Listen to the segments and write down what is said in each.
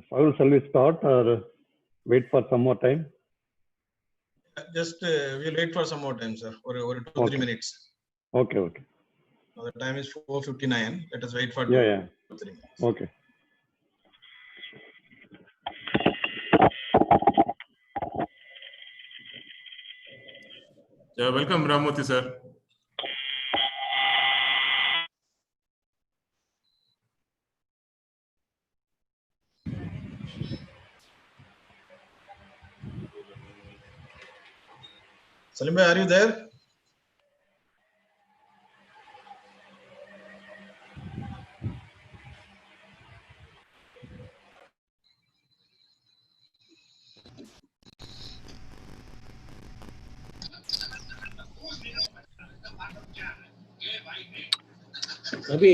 Saul, shall we start or wait for some more time? Just we'll wait for some more time, sir, or 2-3 minutes. Okay, okay. Now the time is 4:59. Let us wait for Yeah. 2-3 minutes. Okay. Welcome, Ramoti, sir. Salim bhai, are you there? अभी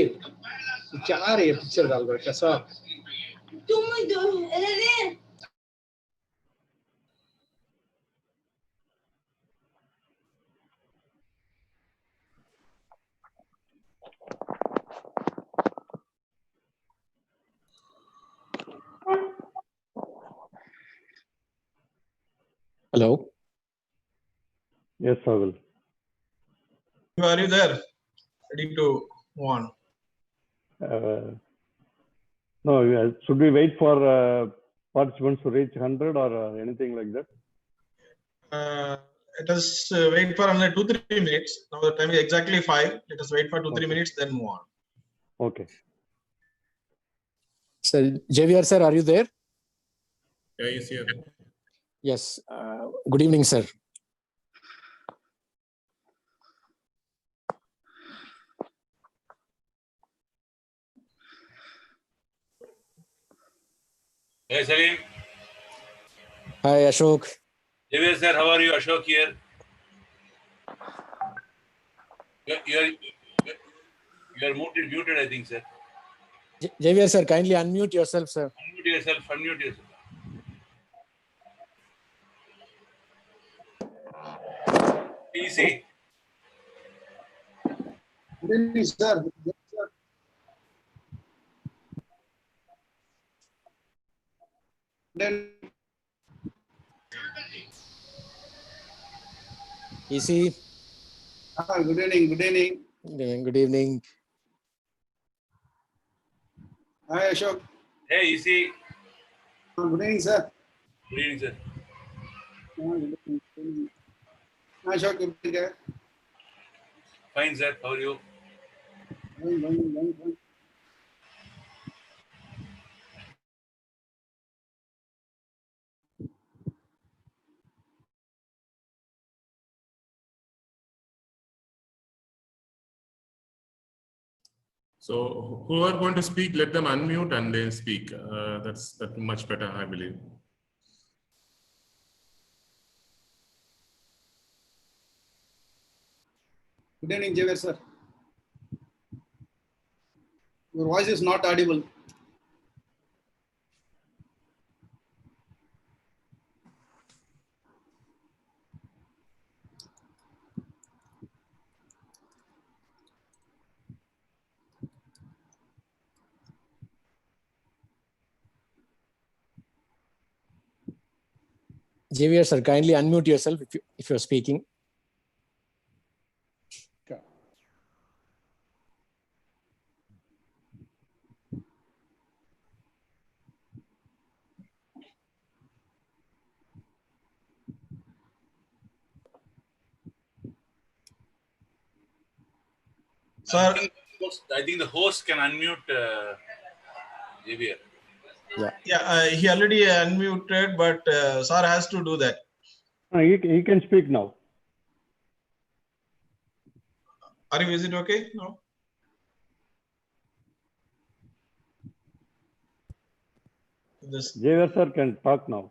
चला रही है picture डाल रहा है कैसा Hello. Yes, Saul. Are you there? Ready to move on? No, should we wait for participants to reach 100 or anything like that? Let us wait for another 2-3 minutes. Now the time is exactly 5. Let us wait for 2-3 minutes, then move on. Okay. Sir, Javier, sir, are you there? Yeah, he's here. Yes. Good evening, sir. Hey Salim. Hi, Ashok. Javier sir, how are you? Ashok here. You are muted, I think, sir. Javier, sir, kindly unmute yourself, sir. Unmute yourself. Easy. Sir Easy. good evening Good evening. hi Ashok Hey, easy. good evening sir Good evening, sir. hi Ashok okay Fine, sir. How are you? So who are going to speak, let them unmute and then speak. That's much better, I believe. good evening Javier sir your voice is not audible Javier, sir, kindly unmute yourself if you're speaking. Sir, I think the host can unmute Javier. Yeah. he already unmuted, but sir has to do that. He can speak now. Is it okay? No. This Javier sir can talk now.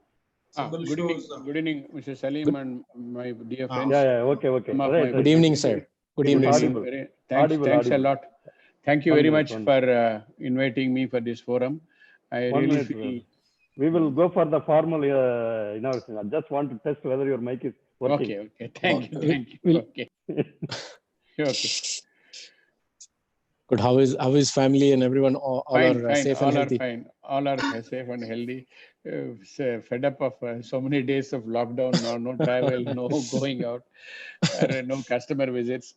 symbol Good shows, evening, Mr. Salim and my dear friends. Yeah, okay. Some of Right, my- Good evening, sir. Good evening, sir. Audible. Thanks a Audible. lot. Thank you very much Wonderful. for inviting me for this forum. I 1 really minute. feel We will go for the formal I just want to test whether your mic is working. okay. Thank you. We'll- Okay. Okay. Good. How is family and everyone? All Fine, are fine. safe All and are healthy. fine. all are safe and healthy. Fed up of so many days of lockdown, no travel, no going out, no customer visits.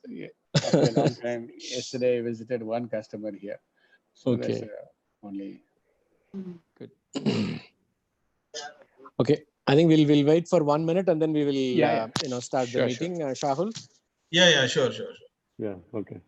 After a long time, yesterday I visited one customer here. So Okay. that's only. Good. Okay. I think we'll wait for 1 minute and then we will start the Sure, meeting. Shahul. Yeah, sure. Yeah, okay.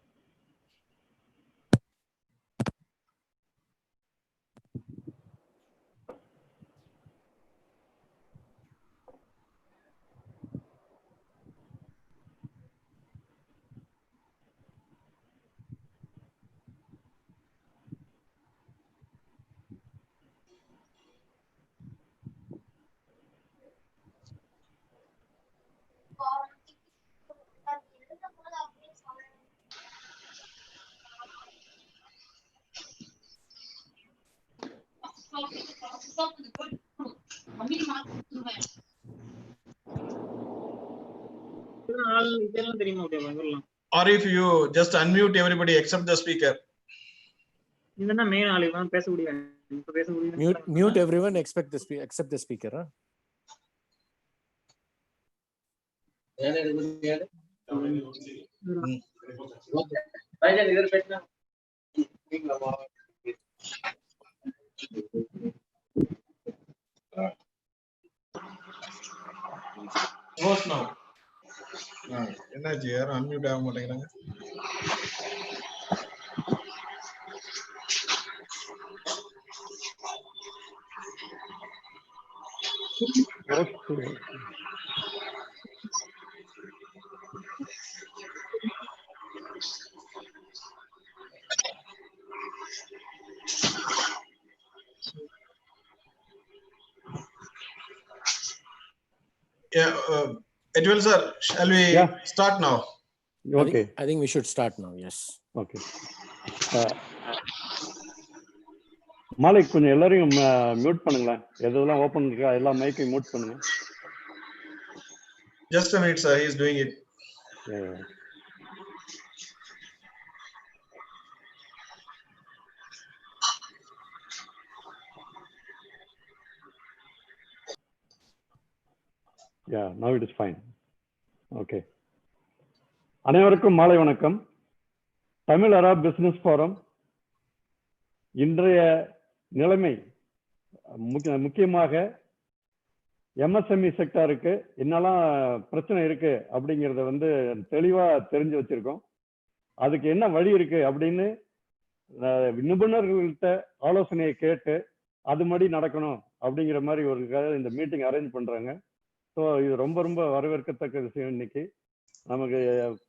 Or if you just unmute everybody except the speaker. Mute everyone except the speaker. Huh? Host now. என்னாச்சு யாரும் unmute ஆக மாட்டேங்கிறாங்க. Yeah, Edwin sir, shall we start now? Okay. I think we should start now. Yes. Okay. Malik கொஞ்சம் எல்லாரையும் mute பண்ணுங்களேன். எதெல்லாம் open இருக்கா எல்லா மைக்கையும் மியூட் பண்ணுங்க. Just a minute sir, he is doing it. Yeah, now it is fine. Okay. அனைவருக்கும் மாலை வணக்கம். தமிழ் அரப் பிசினஸ் ஃபோரம் இன்றைய நிலைமை முக்கியமாக MSME செக்டாருக்கு என்னெல்லாம் பிரச்சனை இருக்கு அப்படிங்கிறத தெளிவா தெரிஞ்சு வச்சிருக்கோம். அதுக்கு என்ன வழி இருக்கு அப்படின்னு நிபுணர்கள்ட்ட ஆலோசனையை கேட்டு அது மாதிரி நடக்கணும் அப்படிங்கிற மாதிரி ஒரு இந்த மீட்டிங் அரேஞ்ச் பண்றாங்க. ஸோ இது ரொம்ப ரொம்ப வரவேற்கத்தக்க விஷயம். இன்னைக்கு நமக்கு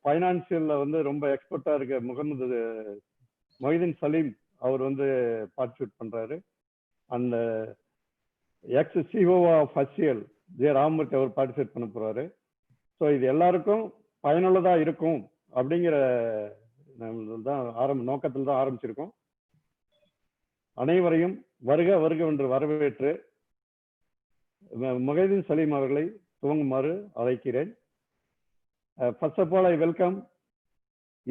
ஃபைனான்சியல்ல ரொம்ப எக்ஸ்பர்ட்டா இருக்க மொய்தீன் சலீம் அவர் பார்ட்டிசிபேட் பண்றாரு. அந்த ex CEO of HCL J Ramamurthy அவர் பார்ட்டிசிபேட் பண்ண போறாரு. ஸோ இது எல்லாருக்கும் பயனுள்ளதா இருக்கும் அப்படிங்கிற நோக்கத்தில் தான் ஆரம்பிச்சிருக்கோம். அனைவரையும் வருக வருக என்று வரவேற்று மொய்தீன் சலீம் அவர்களை துவங்குமாறு அழைக்கிறேன். First of all, I welcome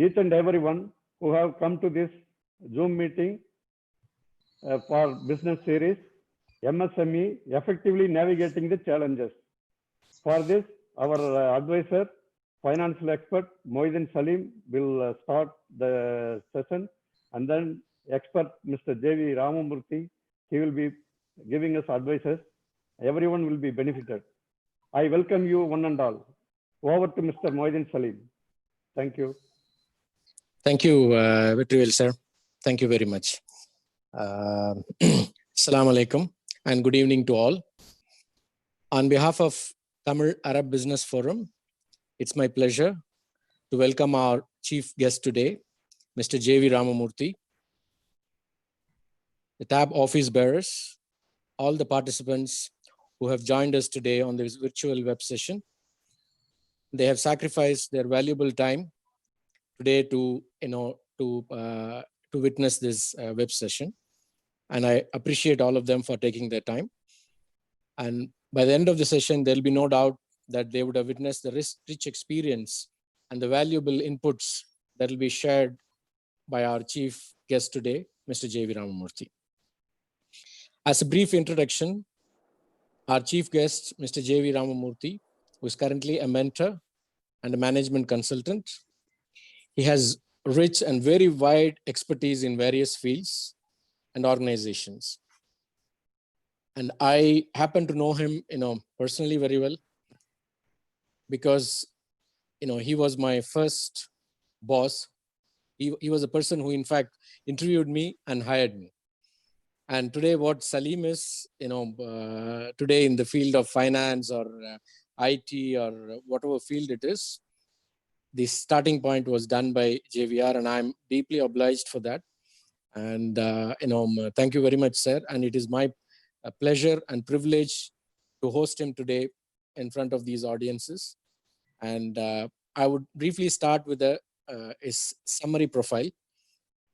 each and everyone who have come to this Zoom meeting for business series MSME effectively navigating the challenges. For this, our advisor, financial expert Mouhideen Salim will start the session, and then expert Mr. J.V. Ramamurthy, he will be giving us advices. Everyone will be benefited. I welcome you one and all. Over to Mr. Mouhideen Salim. Thank you. Thank you, Vitrivel sir. Thank you very much. Assalamu alaikum and good evening to all. On behalf of Tamil Arab Business Forum, it's my pleasure to welcome our chief guest today, Mr. J.V. Ramamurthy, the TAB office bearers, all the participants who have joined us today on this virtual web session. They have sacrificed their valuable time today to witness this web session, and I appreciate all of them for taking their time. And by the end of the session, there will be no doubt that they would have witnessed the rich experience and the valuable inputs that will be shared by our chief guest today, Mr. J.V. Ramamurthy. As a brief introduction, our chief guest, Mr. J.V. Ramamurthy, who is currently a mentor and a management consultant. He has rich and very wide expertise in various fields and organizations. And I happen to know him, personally very well, because, he was my first boss. He was a person who, in fact, interviewed me and hired me. And today, what Salim is, today in the field of finance or IT or whatever field it is, the starting point was done by JVR, and I'm deeply obliged for that. And thank you very much, sir. And it is my pleasure and privilege to host him today in front of these audiences. And I would briefly start with his summary profile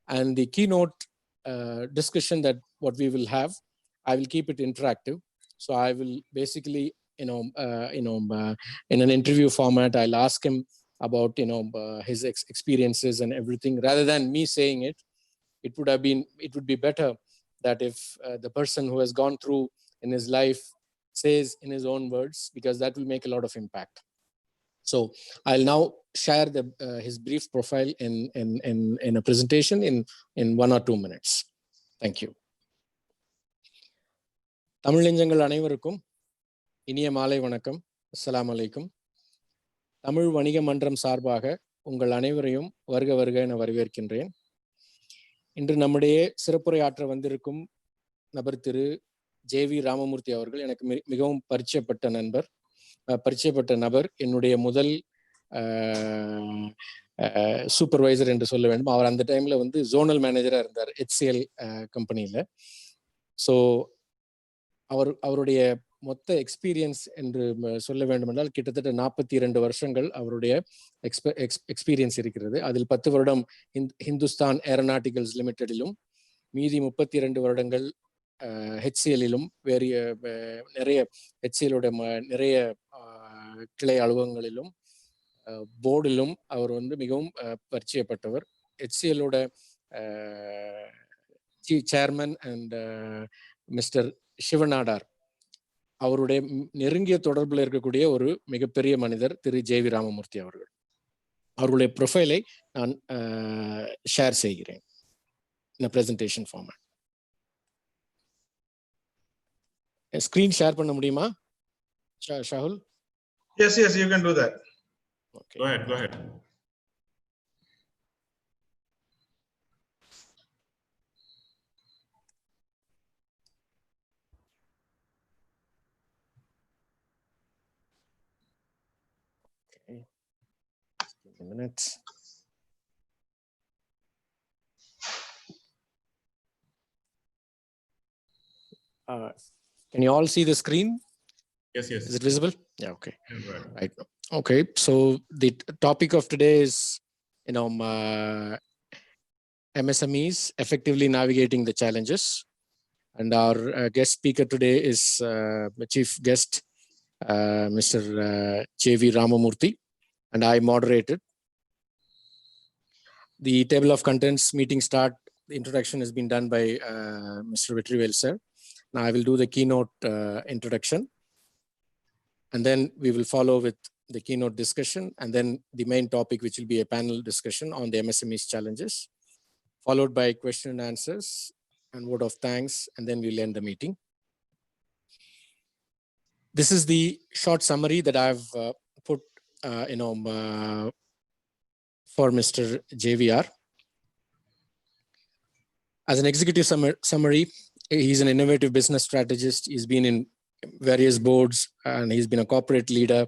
and the keynote discussion that what we will have. I will keep it interactive. So I will basically, in an interview format, I'll ask him about his experiences and everything. Rather than me saying it, it would be better that if the person who has gone through in his life says in his own words, because that will make a lot of impact. So I'll now share his brief profile in a presentation in 1 or 2 minutes. Thank you. Tamil நெஞ்சங்கள் அனைவருக்கும் இனிய மாலை வணக்கம். அஸ்ஸலாமு அலைக்கும். தமிழ் வணிக மன்றம் சார்பாக உங்கள் அனைவரையும் வருக வருக என வரவேற்கின்றேன். இன்று நம்முடைய சிறப்புரையாற்ற வந்திருக்கும் நபர் திரு ஜேவி ராமமூர்த்தி அவர்கள் எனக்கு மிகவும் பரிச்சயப்பட்ட நபர். என்னுடைய முதல் சூப்பர்வைசர் என்று சொல்ல வேண்டும். அவர் அந்த டைம்ல ஜோனல் மேனேஜரா இருந்தார் HCL கம்பெனியில. ஸோ அவருடைய மொத்த எக்ஸ்பீரியன்ஸ் என்று சொல்ல வேண்டும் என்றால் கிட்டத்தட்ட 42 வருஷங்கள் அவருடைய எக்ஸ்பீரியன்ஸ் இருக்கிறது. அதில் 10 வருடம் ஹிந்துஸ்தான் ஏரோநாட்டிக்கல்ஸ் லிமிடெடிலும், மீதி 32 வருடங்கள் HCL-இலும் நிறைய HCL-ஓட நிறைய கிளை அலுவலகங்களிலும் போர்டிலும் அவர் மிகவும் பரிச்சயப்பட்டவர். HCL-ஓட சேர்மன் அண்ட் மிஸ்டர் சிவநாடார் அவருடைய நெருங்கிய தொடர்பில் இருக்கக்கூடிய ஒரு மிகப்பெரிய மனிதர் திரு ஜேவி ராமமூர்த்தி அவர்கள். அவருடைய ப்ரொஃபைலை நான் ஷேர் செய்கிறேன் இந்த பிரசன்டேஷன் ஃபார்மேட். ஸ்கிரீன் ஷேர் பண்ண முடியுமா Shahul? Yes, you can do that. Okay. Go ahead. Okay. Just give me a minute. Can you all see the screen? Yes. Is it visible? Yeah, okay. Right. Okay, so the topic of today is, MSMEs effectively navigating the challenges. And our guest speaker today is chief guest, Mr. J.V. Ramamurthy, and I moderated. The table of contents meeting start, the introduction has been done by Mr. Vetrivel sir. Now I will do the keynote introduction. And then we will follow with the keynote discussion, and then the main topic, which will be a panel discussion on the MSME's challenges, followed by question and answers and word of thanks, and then we'll end the meeting. This is the short summary that I've put, for Mr. JVR. As an executive summary, he's an innovative business strategist. He's been in various boards, and he's been a corporate leader,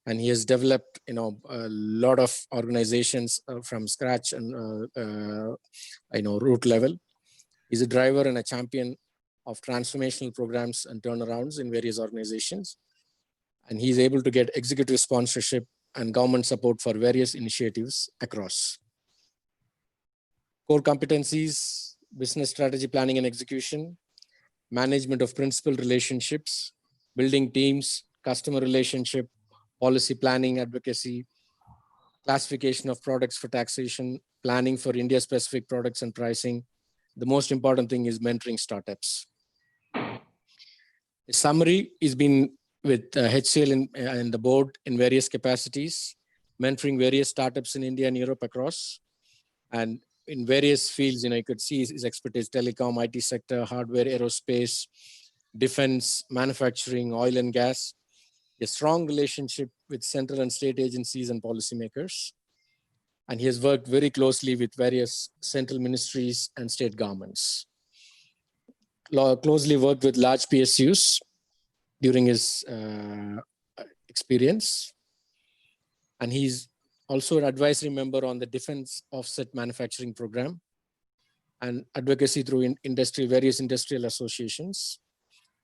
and he has developed a lot of organizations from scratch and root level. He's a driver and a champion of transformational programs and turnarounds in various organizations, and he's able to get executive sponsorship and government support for various initiatives across. Core competencies: business strategy planning and execution, management of principal relationships, building teams, customer relationship, policy planning, advocacy, classification of products for taxation, planning for India-specific products and pricing. The most important thing is mentoring startups. A summary is been with HCL in the board in various capacities, mentoring various startups in India and Europe across, and in various fields. You could see his expertise: telecom, IT sector, hardware, aerospace, defense, manufacturing, oil and gas. A strong relationship with central and state agencies and policymakers. And he has worked very closely with various central ministries and state governments. Closely worked with large PSUs during his experience. And he's also an advisory member on the Defense Offset Manufacturing Program and advocacy through various industrial associations,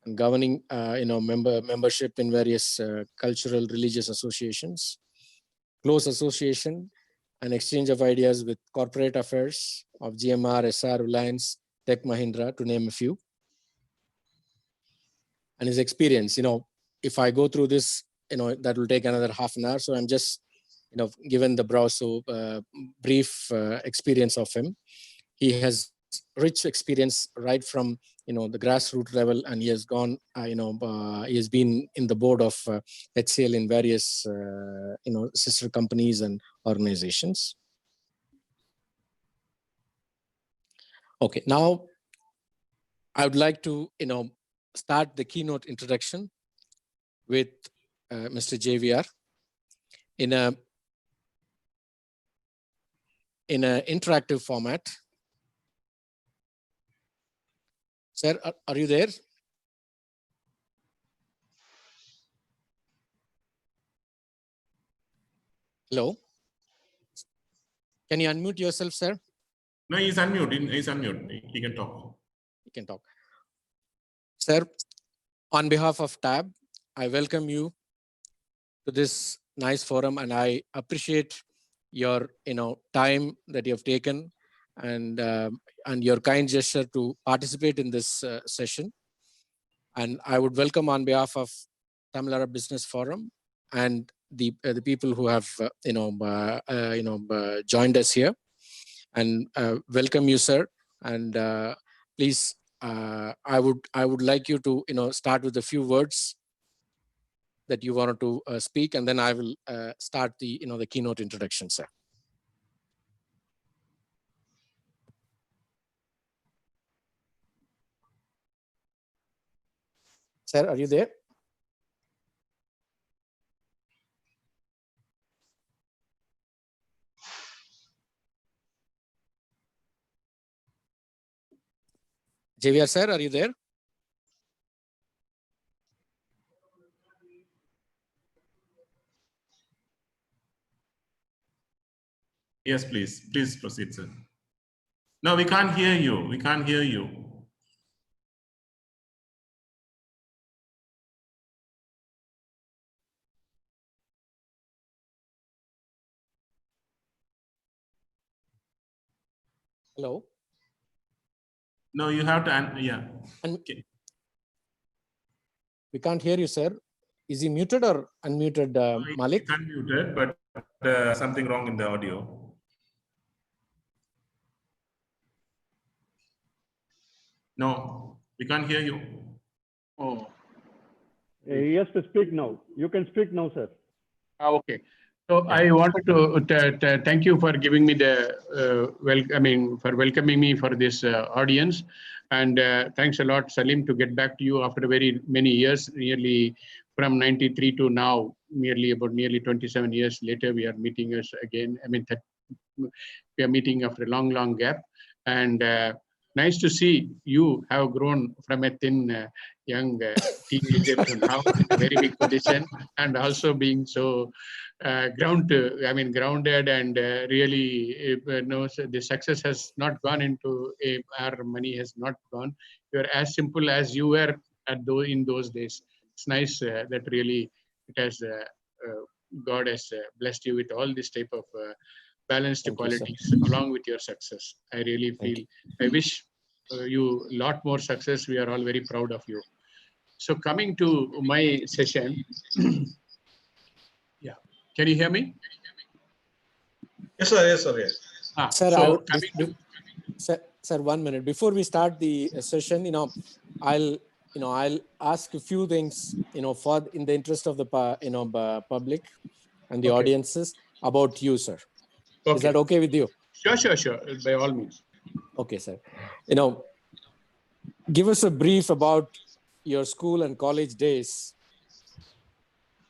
and governing membership in various cultural, religious associations, close association and exchange of ideas with corporate affairs of GMR, SR, Reliance, Tech Mahindra, to name a few. And his experience, if I go through this, that will take another half an hour. So I'm just, given the brief experience of him. He has rich experience right from, the grassroots level, and he has gone, he has been in the board of HCL in various, sister companies and organizations. Okay, now I would like to, start the keynote introduction with Mr. JVR in an interactive format. Sir, are you there? Hello? Can you unmute yourself, sir? No, he's unmute. He's unmute. He can talk. You can talk. Sir, on behalf of TAB, I welcome you to this nice forum, and I appreciate your time that you have taken and your kind gesture to participate in this session. And I would welcome on behalf of Tamil Arab Business Forum and the people who have joined us here, and welcome you, sir. And please, I would like you to start with a few words that you wanted to speak, and then I will start the the keynote introduction, sir. Sir, are you there? JVR, sir, are you there? Yes, please. Please proceed, sir. No, we can't hear you. We can't hear you. Hello? No, you have to, yeah. Okay. We can't hear you, sir. Is he muted or unmuted, Malik? He's unmuted, but something wrong in the audio. No, we can't hear you. Oh, He has to speak now. You can speak now, sir. okay. So I wanted to thank you for giving me the for welcoming me for this audience, and thanks a lot, Salim, to get back to you after very many years, nearly from '93 to now, nearly 27 years later, we are meeting us again. We are meeting after a long gap, and nice to see you have grown from a thin young teenager to now in a very big position, and also being so grounded and really knows the success has not gone into our money has not gone. You're as simple as you were in those days. It's nice that really it has God has blessed you with all this type of balanced qualities along with your success. I really feel I wish you a lot more success. We are all very proud of you. So coming to my session. Yeah, can you hear me? Yes, sir. Yes, sir. Yes. Sir, So sir, 1 minute before we start the session. I'll I'll ask a few things, for in the interest of the public and the Okay. audiences about you, sir. Is Okay. that okay with you? Sure. By all means. Okay, sir. Give us a brief about your school and college days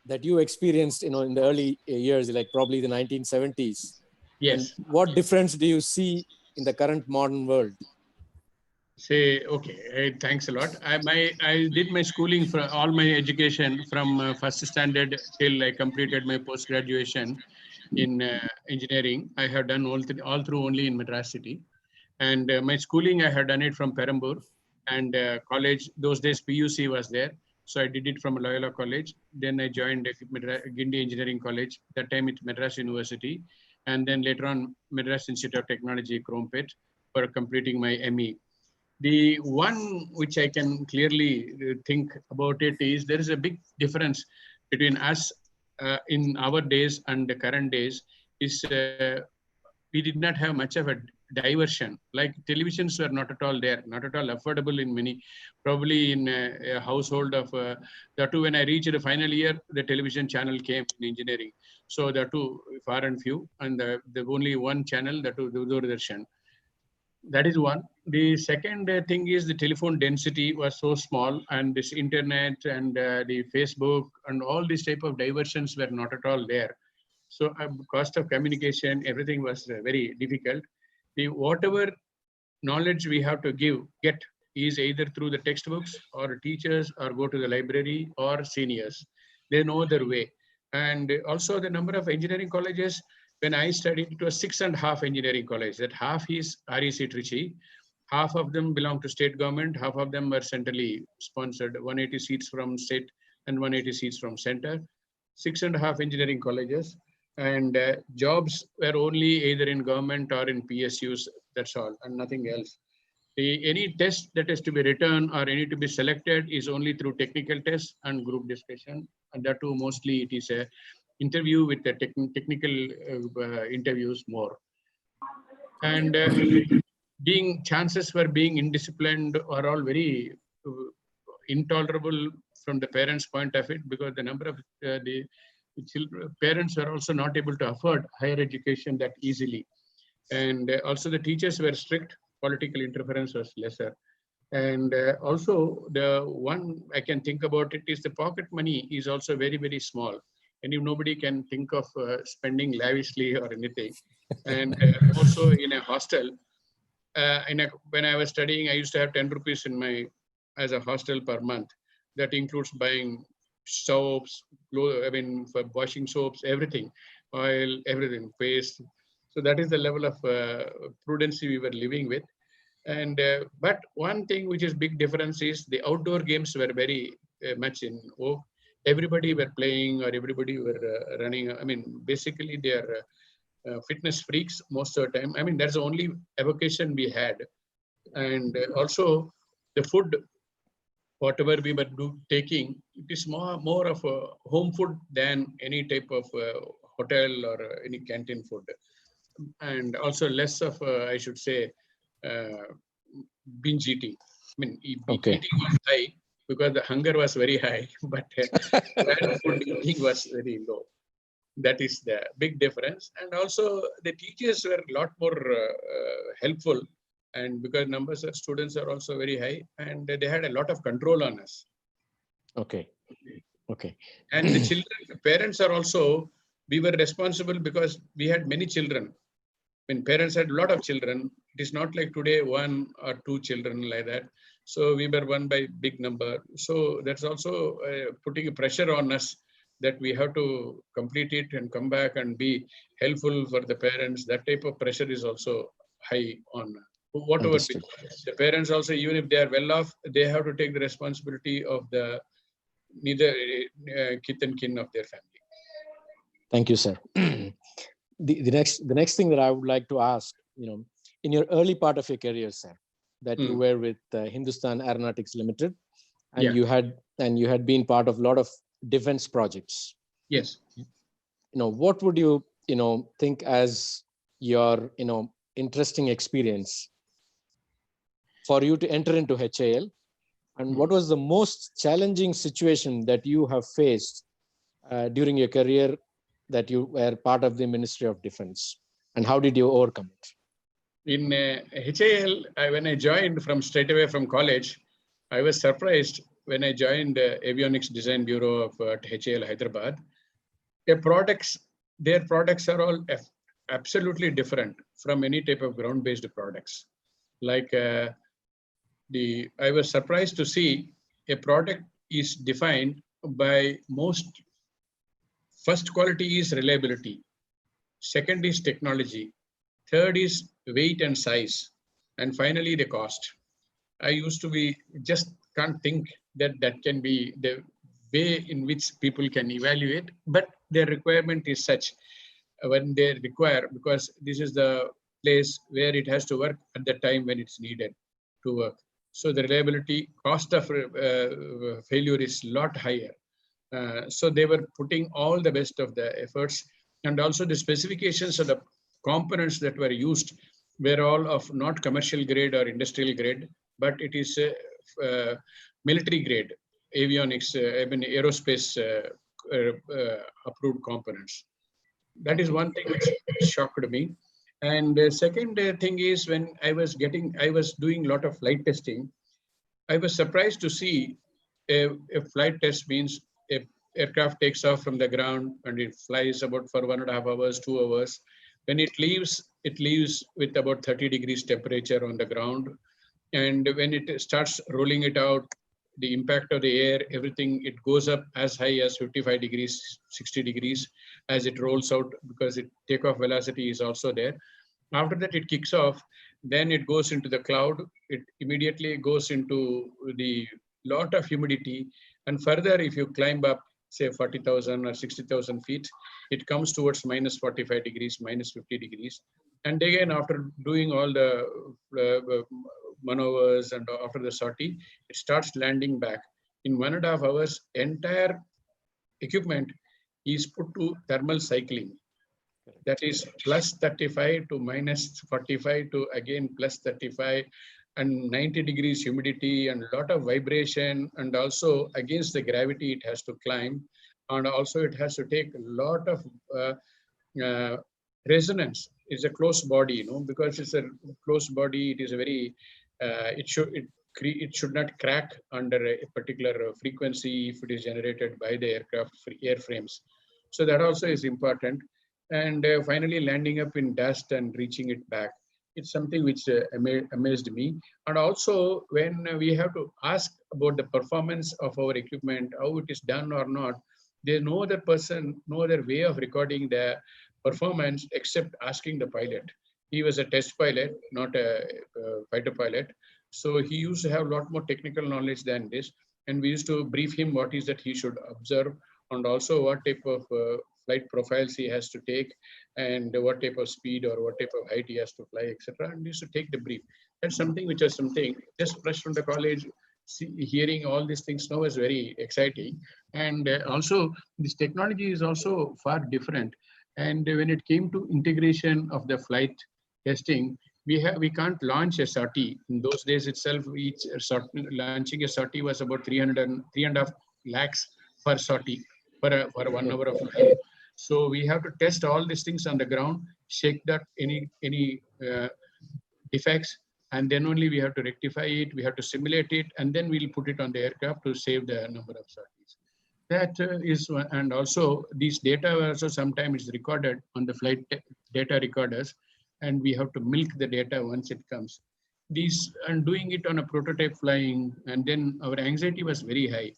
that you experienced, in the early years, like probably the 1970s. And Yes. what difference do you see in the current modern world? Say, okay, thanks a lot. I did my schooling for all my education from first standard till I completed my post graduation in engineering. I have done all through only in Madras city, and my schooling I have done it from Perambur, and college those days PUC was there, so I did it from Loyola College. Then I joined Guindy Engineering College. That time it's Madras University, and then later on Madras Institute of Technology, Krompet, for completing my ME. The one which I can clearly think about it is there is a big difference between us in our days and the current days is we did not have much of a diversion. Like televisions were not at all there, not at all affordable in many, probably in a household of, that too when I reached the final year, the television channel came in engineering. So that too far and few, and the only one channel, that too Doordarshan. That is one. The second thing is the telephone density was so small, and this internet and the Facebook and all these type of diversions were not at all there. So cost of communication, everything was very difficult. The whatever knowledge we have to get is either through the textbooks or teachers or go to the library or seniors. They know their way. And also the number of engineering colleges, when I studied, it was 6.5 engineering college. That half is REC Trichy, half of them belong to state government, half of them were centrally sponsored, 180 seats from state and 180 seats from center. 6.5 engineering colleges, and jobs were only either in government or in PSUs, that's all, and nothing else. Any test that is to be written or any to be selected is only through technical tests and group discussion, and that too mostly it is a interview with the technical interviews more. And being chances for being indisciplined are all very intolerable from the parents' point of it, because the number of the children, parents were also not able to afford higher education that easily. And also the teachers were strict, political interference was lesser. And also the one I can think about it is the pocket money is also very, very small. And if nobody can think of spending lavishly or anything. And also in a hostel, when I was studying, I used to have 10 rupees in my, as a hostel per month. That includes buying soaps, for washing soaps, everything, oil, everything, paste. So that is the level of prudency we were living with. And but one thing which is big difference is the outdoor games were very much in vogue. Everybody were playing, or everybody were running. I mean, basically they are fitness freaks most of the time. I mean, that's the only evocation we had. And also the food, whatever we were taking, it is more of a home food than any type of hotel or any canteen food. And also less of, I should say, binge eating. I mean, eating was high because the hunger was very high, but food eating was very low. That is the big difference. And also the teachers were a lot more helpful, and because numbers of students are also very high, and they had a lot of control on us. Okay. And the children, parents are also, we were responsible because we had many children. When parents had a lot of children, it is not like today, 1 or 2 children like that. So we were one by big number. So that's also putting a pressure on us that we have to complete it and come back and be helpful for the parents. That type of pressure is also high on whatever. The parents also, even if they are well off, they have to take the responsibility of the neither kith and kin of their family. Thank you, sir. The next thing that I would like to ask, in your early part of your career, sir, that you were with Hindustan Aeronautics Limited, and you had been part of a lot of defense projects. Yes. What would you think as your interesting experience for you to enter into HAL And what was the most challenging situation that you have faced during your career that you were part of the Ministry of Defense? And how did you overcome it? In HAL, when I joined from straight away from college, I was surprised when I joined Avionics Design Bureau of HAL Hyderabad. Their products are all absolutely different from any type of ground-based products. Like I was surprised to see a product is defined by first quality is reliability, second is technology, third is weight and size, and finally the cost. I used to be just can't think that can be the way in which people can evaluate, but their requirement is such when they require, because this is the place where it has to work at the time when it's needed to work. So the reliability cost of failure is a lot higher. So they were putting all the best of the efforts, and also the specifications of the components that were used were all of not commercial grade or industrial grade, but it is military grade avionics, aerospace approved components. That is one thing which shocked me. And the second thing is, when I was doing a lot of flight testing, I was surprised to see a flight test means a aircraft takes off from the ground and it flies about for 1.5 hours, 2 hours. When it leaves with about 30 degrees temperature on the ground. And when it starts rolling it out, the impact of the air, everything, it goes up as high as 55 degrees, 60 degrees as it rolls out, because it takeoff velocity is also there. After that, it kicks off, then it goes into the cloud. It immediately goes into the lot of humidity. And further, if you climb up, say 40,000 or 60,000 feet, it comes towards minus 45 degrees, minus 50 degrees. And again, after doing all the maneuvers and after the sortie, it starts landing back. In 1.5 hours, entire equipment is put to thermal cycling. That is plus 35 to minus 45 to again plus 35, and 90 degrees humidity and a lot of vibration, and also against the gravity it has to climb, and also it has to take a lot of resonance. It's a closed body, because it's a closed body. It is a very it should not crack under a particular frequency if it is generated by the aircraft airframes. So that also is important. And finally landing up in dust and reaching it back. It's something which amazed me. And also when we have to ask about the performance of our equipment, how it is done or not, there's no other person, no other way of recording the performance except asking the pilot. He was a test pilot, not a fighter pilot. So he used to have a lot more technical knowledge than this. And we used to brief him what is that he should observe, and also what type of flight profiles he has to take, and what type of speed or what type of height he has to fly, etc. And we used to take the brief. That's something which is something just fresh from the college. Hearing all these things now is very exciting. And also this technology is also far different. And when it came to integration of the flight testing, we can't launch a sortie. In those days itself, launching a sortie was about 3.5 lakhs per sortie for 1 hour of flight. So we have to test all these things on the ground, check that any defects, and then only we have to rectify it. We have to simulate it, and then we'll put it on the aircraft to save the number of sorties. That is, and also these data also sometimes is recorded on the flight data recorders, and we have to milk the data once it comes. These, and doing it on a prototype flying, and then our anxiety was very high.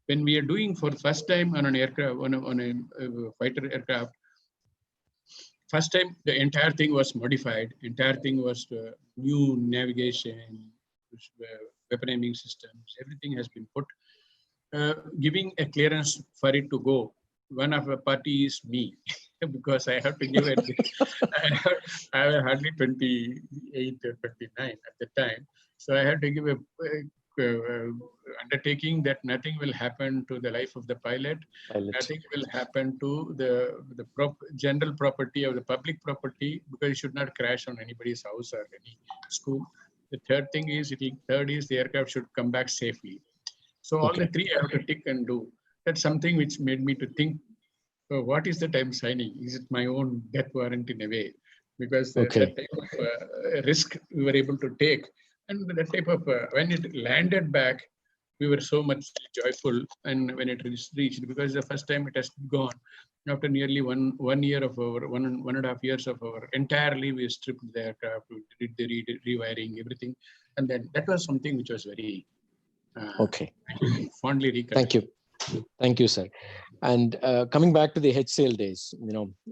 When we are doing for the first time on an aircraft, on a fighter aircraft, first time the entire thing was modified. Entire thing was new navigation, weapon aiming systems. Everything has been put. Giving a clearance for it to go. One of the party is me, because I have to give it. I was hardly 28 or 29 at the time, so I had to give a undertaking that nothing will happen to the life of the pilot. Nothing will happen to the general property or the public property, because it should not crash on anybody's house or any school. The third thing is, third is the aircraft should come back safely. So all the three I have to tick and do. That's something which made me to think, what is that I'm signing? Is it my own death warrant in a way? Because that type of risk we were able to take. And that type of, when it landed back, we were so much joyful. And when it reached, because the first time it has gone, after nearly one year of our, 1.5 years of our, entirely we stripped the aircraft, we did the rewiring, everything. And then that was something which was very fondly recollect. Thank you. Thank you, sir. And coming back to the HCL days,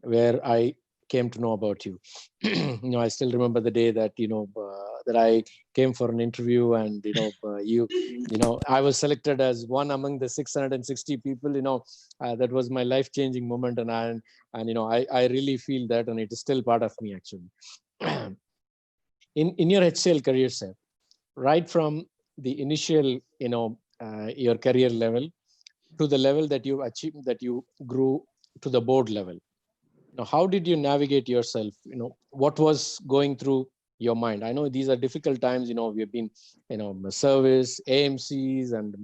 where I came to know about you, I still remember the day that, that I came for an interview and, I was selected as one among the 660 people, that was my life-changing moment. And I really feel that, and it is still part of me actually. In your HCL career, sir, right from the initial, your career level to the level that you achieved, that you grew to the board level. Now, how did you navigate yourself? What was going through your mind? I know these are difficult times. We've been, service, AMCs, and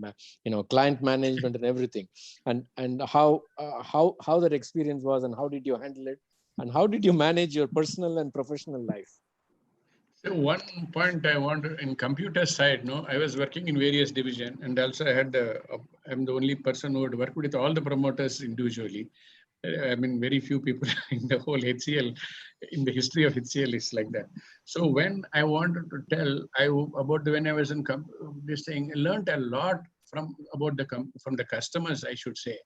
client management and everything. And how that experience was, and how did you handle it, and how did you manage your personal and professional life? So one point I want to, in computer side, I was working in various divisions, and also I had I'm the only person who had worked with all the promoters individually. I mean, very few people in the whole HCL, in the history of HCL is like that. So when I wanted to tell about when I was in this thing, I learned a lot from the customers, I should say,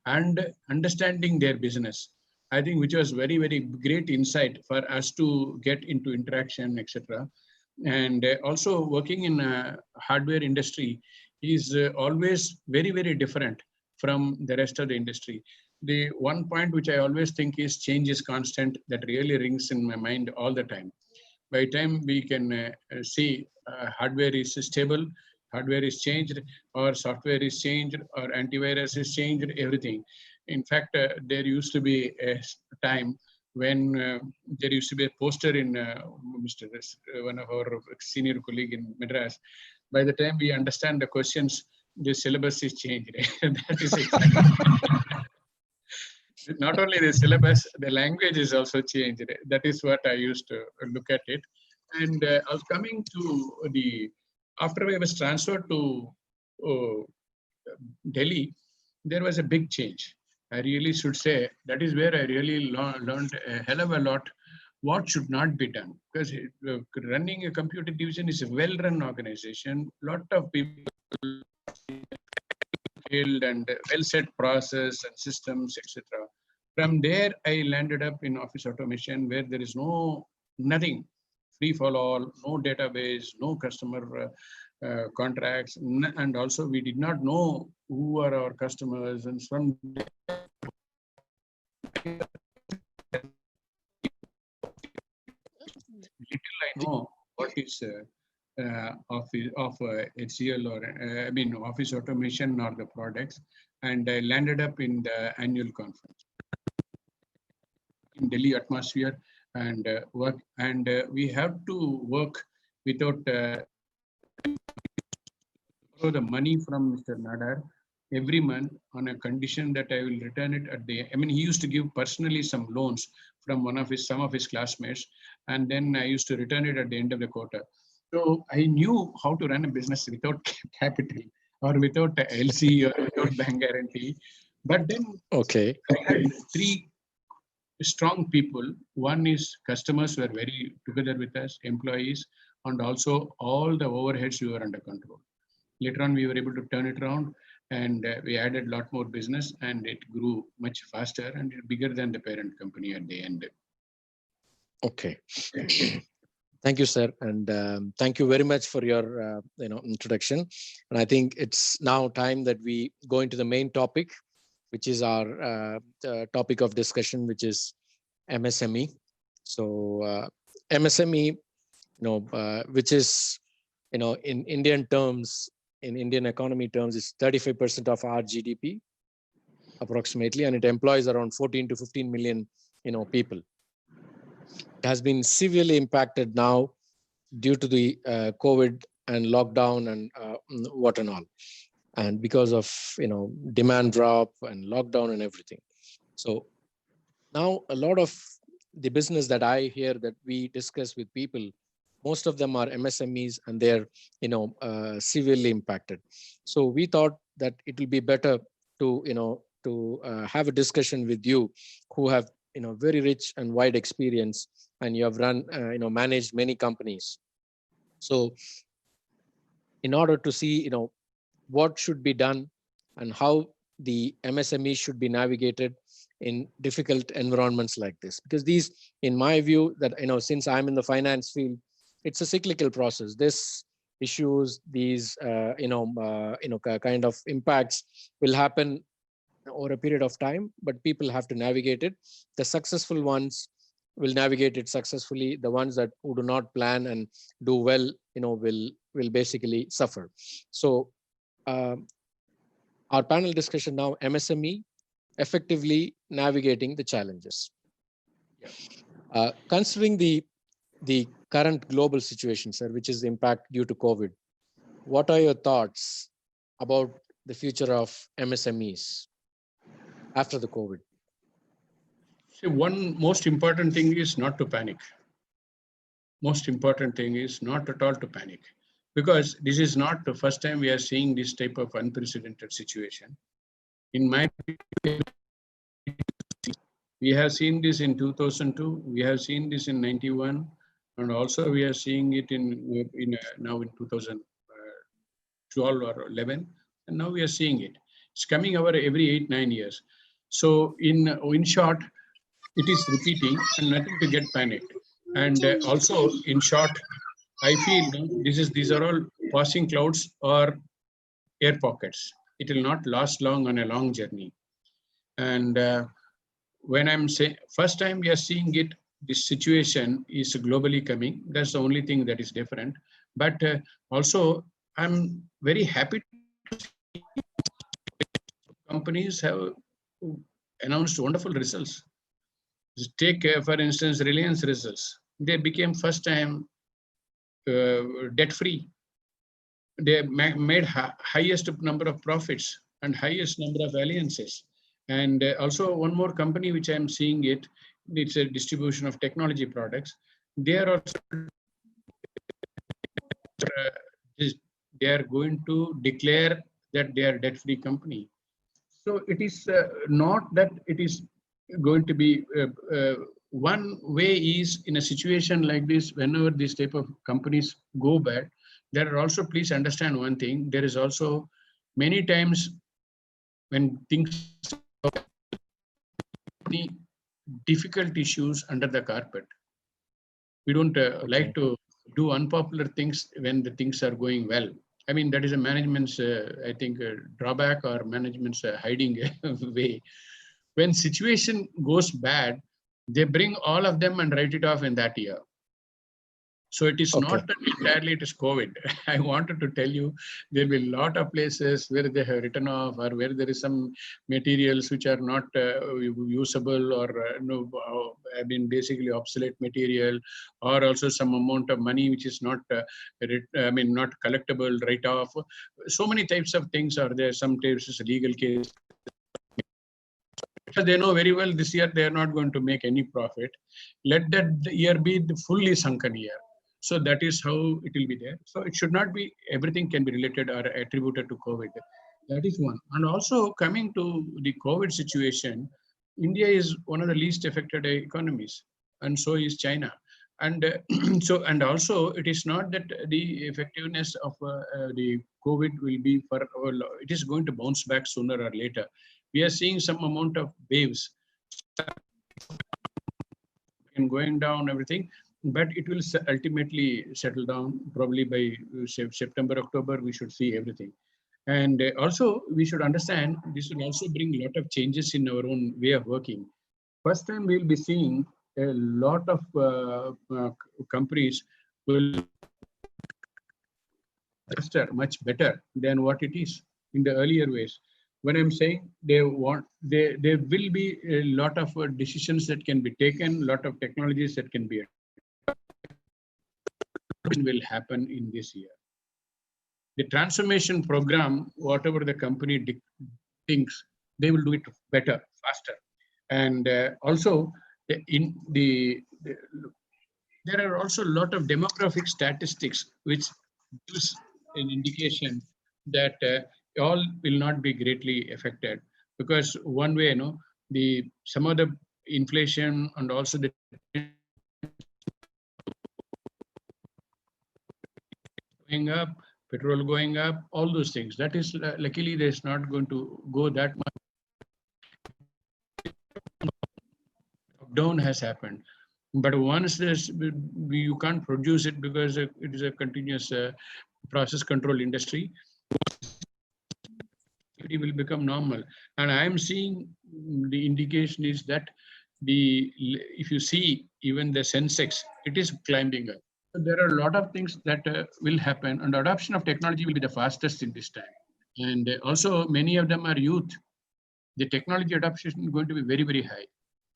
and understanding their business. I think which was very, very great insight for us to get into interaction, etc. And also working in a hardware industry is always very, very different from the rest of the industry. The one point which I always think is change is constant, that really rings in my mind all the time. By the time we can see hardware is stable, hardware is changed, or software is changed, or antivirus is changed, everything. In fact, there used to be a time when there used to be a poster in one of our senior colleague in Madras. By the time we understand the questions, the syllabus is changed. That is exactly. Not only the syllabus, the language is also changed. That is what I used to look at it. And I was coming to after I was transferred to Delhi, there was a big change. I really should say that is where I really learned a hell of a lot what should not be done. Because running a computer division is a well-run organization. Lot of people and well-set process and systems, etc. From there, I landed up in office automation where there is nothing, free for all, no database, no customer contracts, and also we did not know who are our customers. And from little I know what is of HCL or office automation or the products, and I landed up in the annual conference in Delhi atmosphere and work, and we have to work without the money from Mr. Nadar every month on a condition that I will return it at the. I mean, he used to give personally some loans from some of his classmates, and then I used to return it at the end of the quarter. So I knew how to run a business without capital or without LC or without bank guarantee. But then I had three strong people. One is customers were very together with us, employees, and also all the overheads we were under control. Later on, we were able to turn it around, and we added a lot more business, and it grew much faster and bigger than the parent company at the end. Okay. Thank you, sir. And thank you very much for your introduction. And I think it's now time that we go into the main topic, which is our topic of discussion, which is MSME. So MSME, which is, in Indian terms, in Indian economy terms, is 35% of our GDP, approximately, and it employs around 14 to 15 million, people. It has been severely impacted now due to the COVID and lockdown and what and all, and because of demand drop and lockdown and everything. So now a lot of the business that I hear that we discuss with people, most of them are MSMEs, and they're severely impacted. So we thought that it will be better to have a discussion with you who have very rich and wide experience, and you have run managed many companies. So in order to see what should be done and how the MSME should be navigated in difficult environments like this, because these, in my view, that since I'm in the finance field, it's a cyclical process. This issues, these kind of impacts will happen over a period of time, but people have to navigate it. The successful ones will navigate it successfully. The ones that who do not plan and do well, will basically suffer. So our panel discussion now, MSME, effectively navigating the challenges. Considering the current global situation, sir, which is the impact due to COVID, what are your thoughts about the future of MSMEs after the COVID? See, one most important thing is not to panic. Most important thing is not at all to panic, because this is not the first time we are seeing this type of unprecedented situation. In my opinion, we have seen this in 2002, we have seen this in 91, and also we are seeing it now in 2012 or 11, and now we are seeing it. It's coming over every 8-9 years. So in short, it is repeating, and nothing to get panicked. And also, in short, I feel these are all passing clouds or air pockets. It will not last long on a long journey. And when I'm saying first time we are seeing it, this situation is globally coming. That's the only thing that is different. But also, I'm very happy to see companies have announced wonderful results. Take, for instance, Reliance results. They became first time debt-free. They made highest number of profits and highest number of alliances. And also one more company which I'm seeing it's a distribution of technology products. They are also they are going to declare that they are debt-free company. So it is not that it is going to be one way is in a situation like this, whenever this type of companies go bad, there are also, please understand one thing, there is also many times when things the difficult issues under the carpet. We don't like to do unpopular things when the things are going well. I mean, that is a management's, I think, drawback or management's hiding way. When situation goes bad, they bring all of them and write it off in that year. So it is not that entirely it is COVID. I wanted to tell you, there will be a lot of places where they have written off, or where there is some materials which are not usable, or I mean basically obsolete material, or also some amount of money which is not, not collectible, write off. So many types of things are there. Some types is a legal case. They know very well this year they are not going to make any profit. Let that year be the fully sunken year. So that is how it will be there. So it should not be everything can be related or attributed to COVID. That is one. And also coming to the COVID situation, India is one of the least affected economies, and so is China. And and also it is not that the effectiveness of the COVID will be it is going to bounce back sooner or later. We are seeing some amount of waves and going down everything, but it will ultimately settle down. Probably by September, October, we should see everything. And also we should understand this will also bring a lot of changes in our own way of working. First time we'll be seeing a lot of companies will much better than what it is in the earlier ways. When I'm saying there will be a lot of decisions that can be taken, a lot of technologies that can be will happen in this year. The transformation program, whatever the company thinks, they will do it better, faster. And also, there are also a lot of demographic statistics which gives an indication that all will not be greatly affected, because one way, some of the inflation and also the going up, petrol going up, all those things. That is, luckily, there's not going to go that much. Lockdown has happened, but once this, you can't produce it because it is a continuous process control industry. It will become normal, and I am seeing the indication is that if you see even the Sensex, it is climbing up. There are a lot of things that will happen, and adoption of technology will be the fastest in this time. And also, many of them are youth. The technology adoption is going to be very, very high.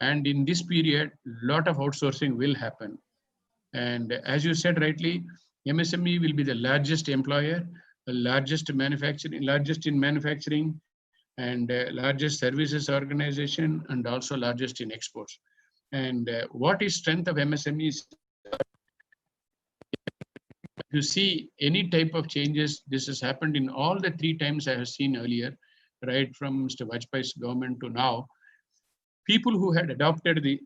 And in this period, a lot of outsourcing will happen. And as you said rightly, MSME will be the largest employer, the largest in manufacturing, and largest services organization, and also largest in exports. And what is strength of MSMEs? You see any type of changes, this has happened in all the 3 times I have seen earlier, right from Mr. Vajpayee's government to now. People who had adopted the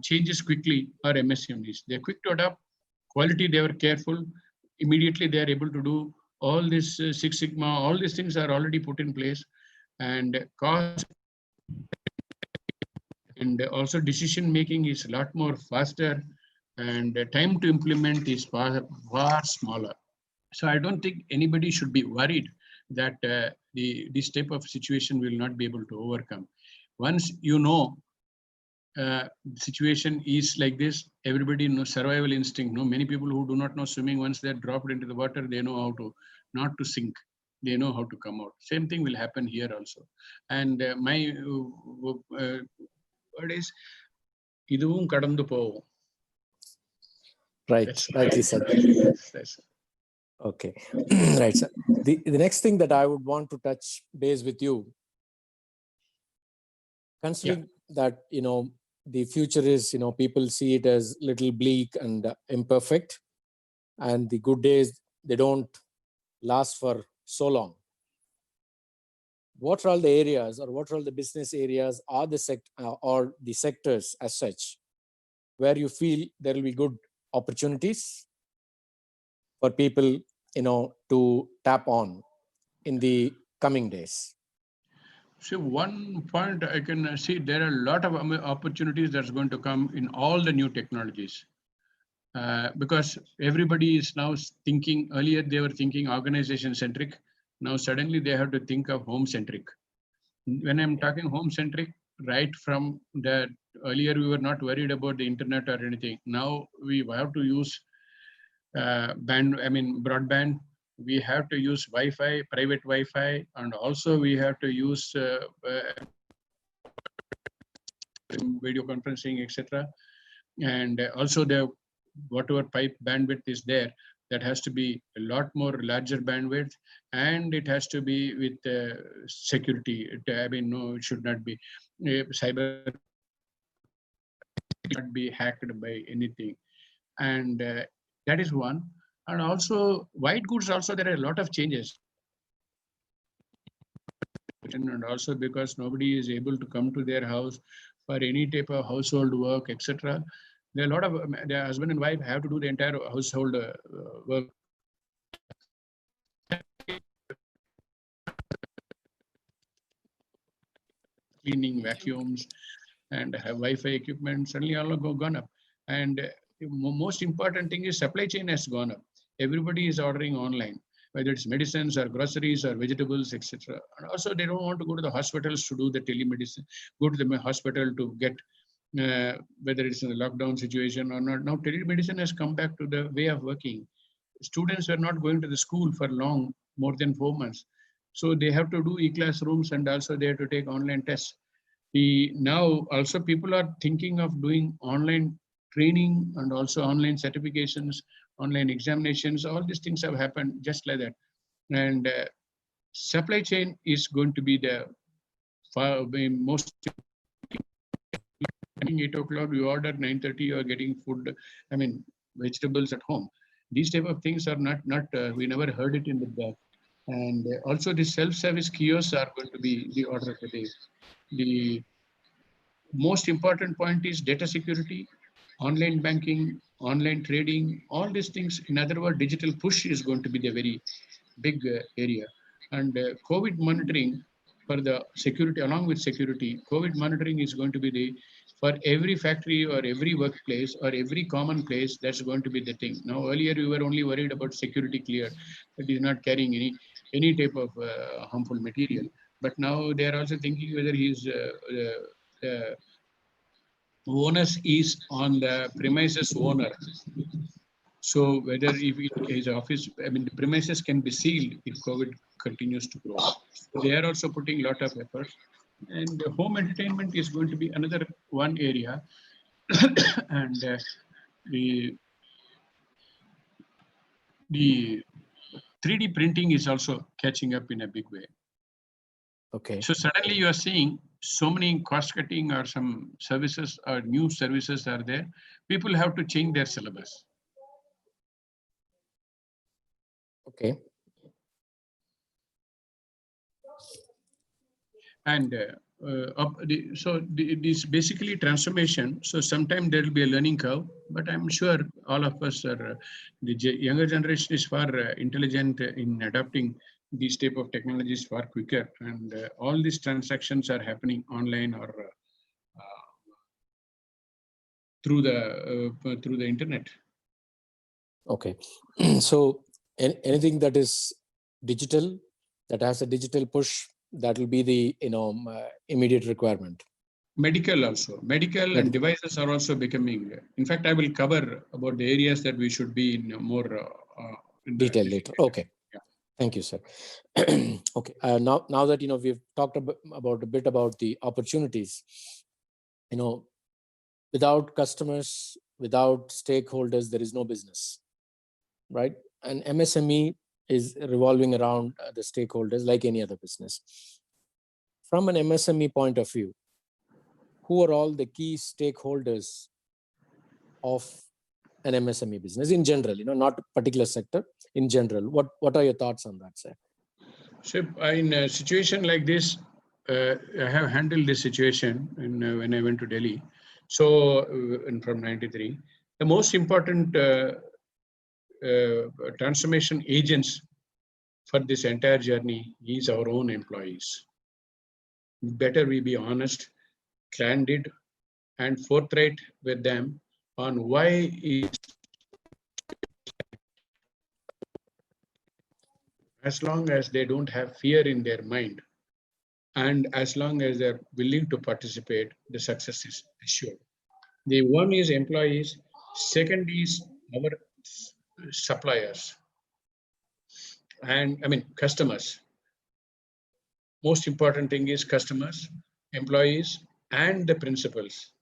changes quickly are MSMEs. They're quick to adopt. Quality, they were careful. Immediately, they are able to do all this Six Sigma, all these things are already put in place. And cost and also decision making is a lot more faster, and time to implement is far smaller. So I don't think anybody should be worried that this type of situation will not be able to overcome. Once you know the situation is like this, everybody knows survival instinct. Many people who do not know swimming, once they're dropped into the water, they know how to not to sink. They know how to come out. Same thing will happen here also. And my word is, iduvum kadandu povum. Right, rightly said. That's Okay, right, sir. The next thing that I would want to touch base with you, considering that, the future is, people see it as little bleak and imperfect, and the good days, they don't last for so long. What are all the areas, or what are all the business areas, or the sectors as such, where you feel there will be good opportunities for people, to tap on in the coming days? So one point I can see, there are a lot of opportunities that's going to come in all the new technologies. Because everybody is now thinking, earlier they were thinking organization centric. Now suddenly they have to think of home centric. When I'm talking home centric, right from that, earlier we were not worried about the internet or anything. Now we have to use broadband. We have to use Wi-Fi, private Wi-Fi, and also we have to use video conferencing, etc. And also the whatever pipe bandwidth is there, that has to be a lot more larger bandwidth, and it has to be with security. No, it should not be cyber, not be hacked by anything. And that is one. And also white goods, also there are a lot of changes. And also because nobody is able to come to their house for any type of household work, etc. There are a lot of their husband and wife have to do the entire household work. Cleaning, vacuums, and have Wi-Fi equipment, suddenly all gone up. And most important thing is supply chain has gone up. Everybody is ordering online, whether it's medicines or groceries or vegetables, etc. And also they don't want to go to the hospitals to do the telemedicine, go to the hospital to get, whether it's in a lockdown situation or not. Now telemedicine has come back to the way of working. Students were not going to the school for long, more than 4 months. So they have to do e-classrooms, and also they have to take online tests. Now also people are thinking of doing online training and also online certifications online examinations, all these things have happened just like that. And supply chain is going to be the most. 8 o'clock, you order 9:30, you are getting food, I mean, vegetables at home. These type of things are not we never heard it in the back. And also the self-service kiosks are going to be the order of the day. The most important point is data security, online banking, online trading, all these things. In other words, digital push is going to be the very big area. And COVID monitoring for the security, along with security, COVID monitoring is going to be the, for every factory or every workplace or every common place, that's going to be the thing. Now, earlier you were only worried about security clear, that is not carrying any type of harmful material. But now they are also thinking whether he's the onus is on the premises owner. So whether if his office, I mean, the premises can be sealed if COVID continues to grow. So they are also putting a lot of efforts. And the home entertainment is going to be another one area. And the 3D printing is also catching up in a big way. Okay. So suddenly you are seeing so many cost cutting or some services or new services are there. People have to change their syllabus. Okay. And this basically transformation. So sometime there will be a learning curve, but I'm sure all of us are, the younger generation is far intelligent in adopting these type of technologies far quicker. And all these transactions are happening online or through the internet. Okay. So anything that is digital, that has a digital push, that will be the immediate requirement. Medical also. Medical and devices are also becoming. In fact, I will cover about the areas that we should be in more in detail later. Okay. Yeah. Thank you, sir. Okay. Now that we've talked about a bit about the opportunities. Without customers, without stakeholders, there is no business, right? And MSME is revolving around the stakeholders like any other business. From an MSME point of view, who are all the key stakeholders of an MSME business in general, not a particular sector, in general? What are your thoughts on that, sir? So in a situation like this, I have handled this situation when I went to Delhi. So from 93, the most important transformation agents for this entire journey is our own employees. Better we be honest, candid, and forthright with them on why is, as long as they don't have fear in their mind, and as long as they're willing to participate, the success is assured. The one is employees, second is our suppliers, and customers. Most important thing is customers, employees, and the principals.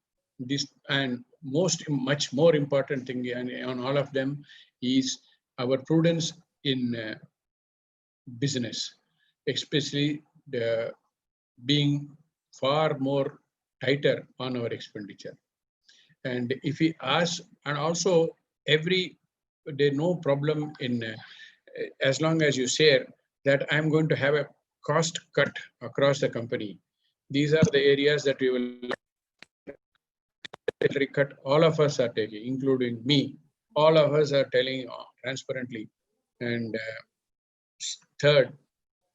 This and much more important thing on all of them is our prudence in business, especially the being far more tighter on our expenditure. And if we ask, and also there's no problem in as long as you share that I'm going to have a cost cut across the company. These are the areas that we will cut. All of us are taking, including me. All of us are telling transparently. And third,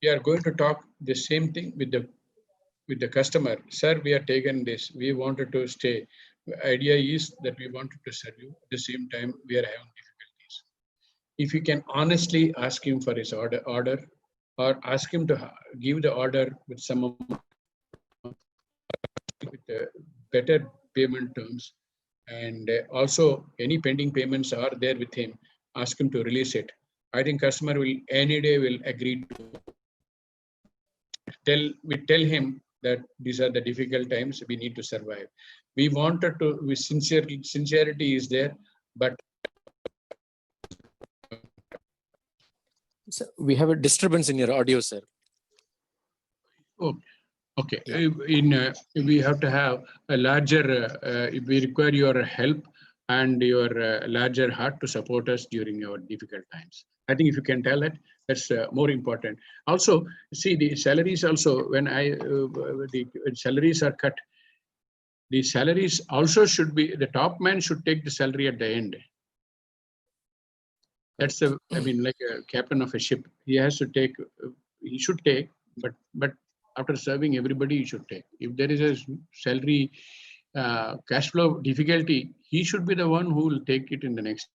we are going to talk the same thing with the customer. Sir, we are taken this. We wanted to stay. The idea is that we wanted to serve you. At the same time, we are having difficulties. If you can honestly ask him for his order, or ask him to give the order with some with better payment terms, and also any pending payments are there with him, ask him to release it. I think customer will any day will agree to tell him that these are the difficult times, we need to survive. We wanted to, sincerity is there, but So we have a disturbance in your audio, sir. Oh, okay. Yeah. We have to have a larger, we require your help and your larger heart to support us during our difficult times. I think if you can tell that, that's more important. Also, see the salaries also, when the salaries are cut, the salaries also should be, the top man should take the salary at the end. That's I mean, like a captain of a ship. He has to take, he should take, but after serving everybody, he should take. If there is a salary cash flow difficulty, he should be the one who will take it in the next.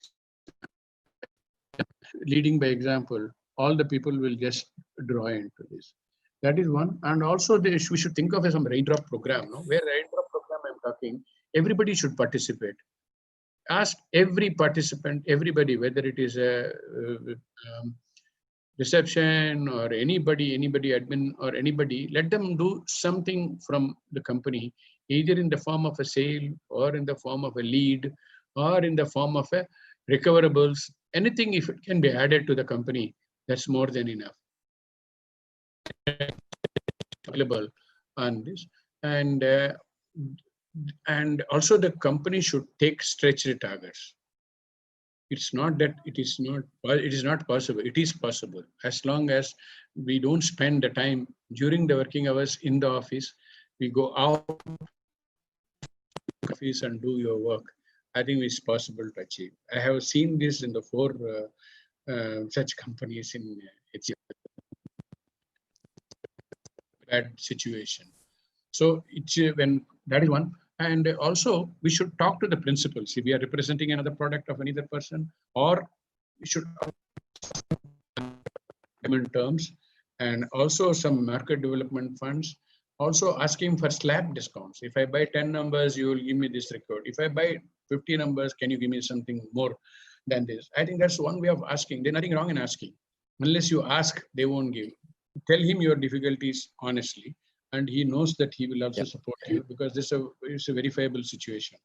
Leading by example, all the people will just draw into this. That is one. And also we should think of some raindrop program, no? Where raindrop program I'm talking, everybody should participate. Ask every participant, everybody, whether it is a reception or anybody admin or anybody, let them do something from the company, either in the form of a sale or in the form of a lead or in the form of a recoverables. Anything, if it can be added to the company, that's more than enough. Available on this, and also the company should take stretched targets. It's not that it is not possible. It is possible as long as we don't spend the time during the working hours in the office. We go out office and do your work. I think it's possible to achieve. I have seen this in the 4 such companies in bad situation. So it's when that is one. And also we should talk to the principals. If we are representing another product of another person, or we should in terms, and also some market development funds, also asking for slab discounts. If I buy 10 numbers, you will give me this record. If I buy 50 numbers, can you give me something more than this? I think that's one way of asking. There's nothing wrong in asking. Unless you ask, they won't give. Tell him your difficulties honestly, and he knows that he will also support you, because this is a verifiable situation.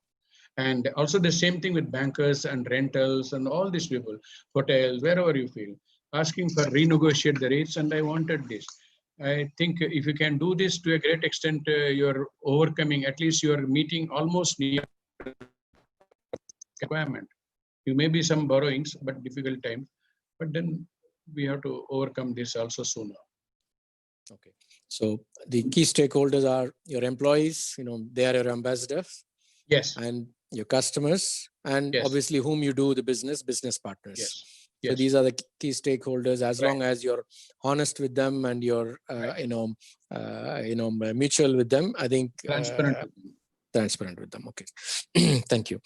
And also the same thing with bankers and rentals and all these people, hotels, wherever you feel, asking for renegotiate the rates, and I wanted this. I think if you can do this to a great extent, you're overcoming, at least you're meeting almost near requirement. You may be some borrowings, but difficult time, but then we have to overcome this also sooner. Okay. So the key stakeholders are your employees, they are your ambassadors. Yes. And your customers, and yes. obviously whom you do the business partners. Yes. So yes. these are the key stakeholders. As Right. long as you're honest with them and you're, mutual with them, I think transparent with them. Okay. Thank you.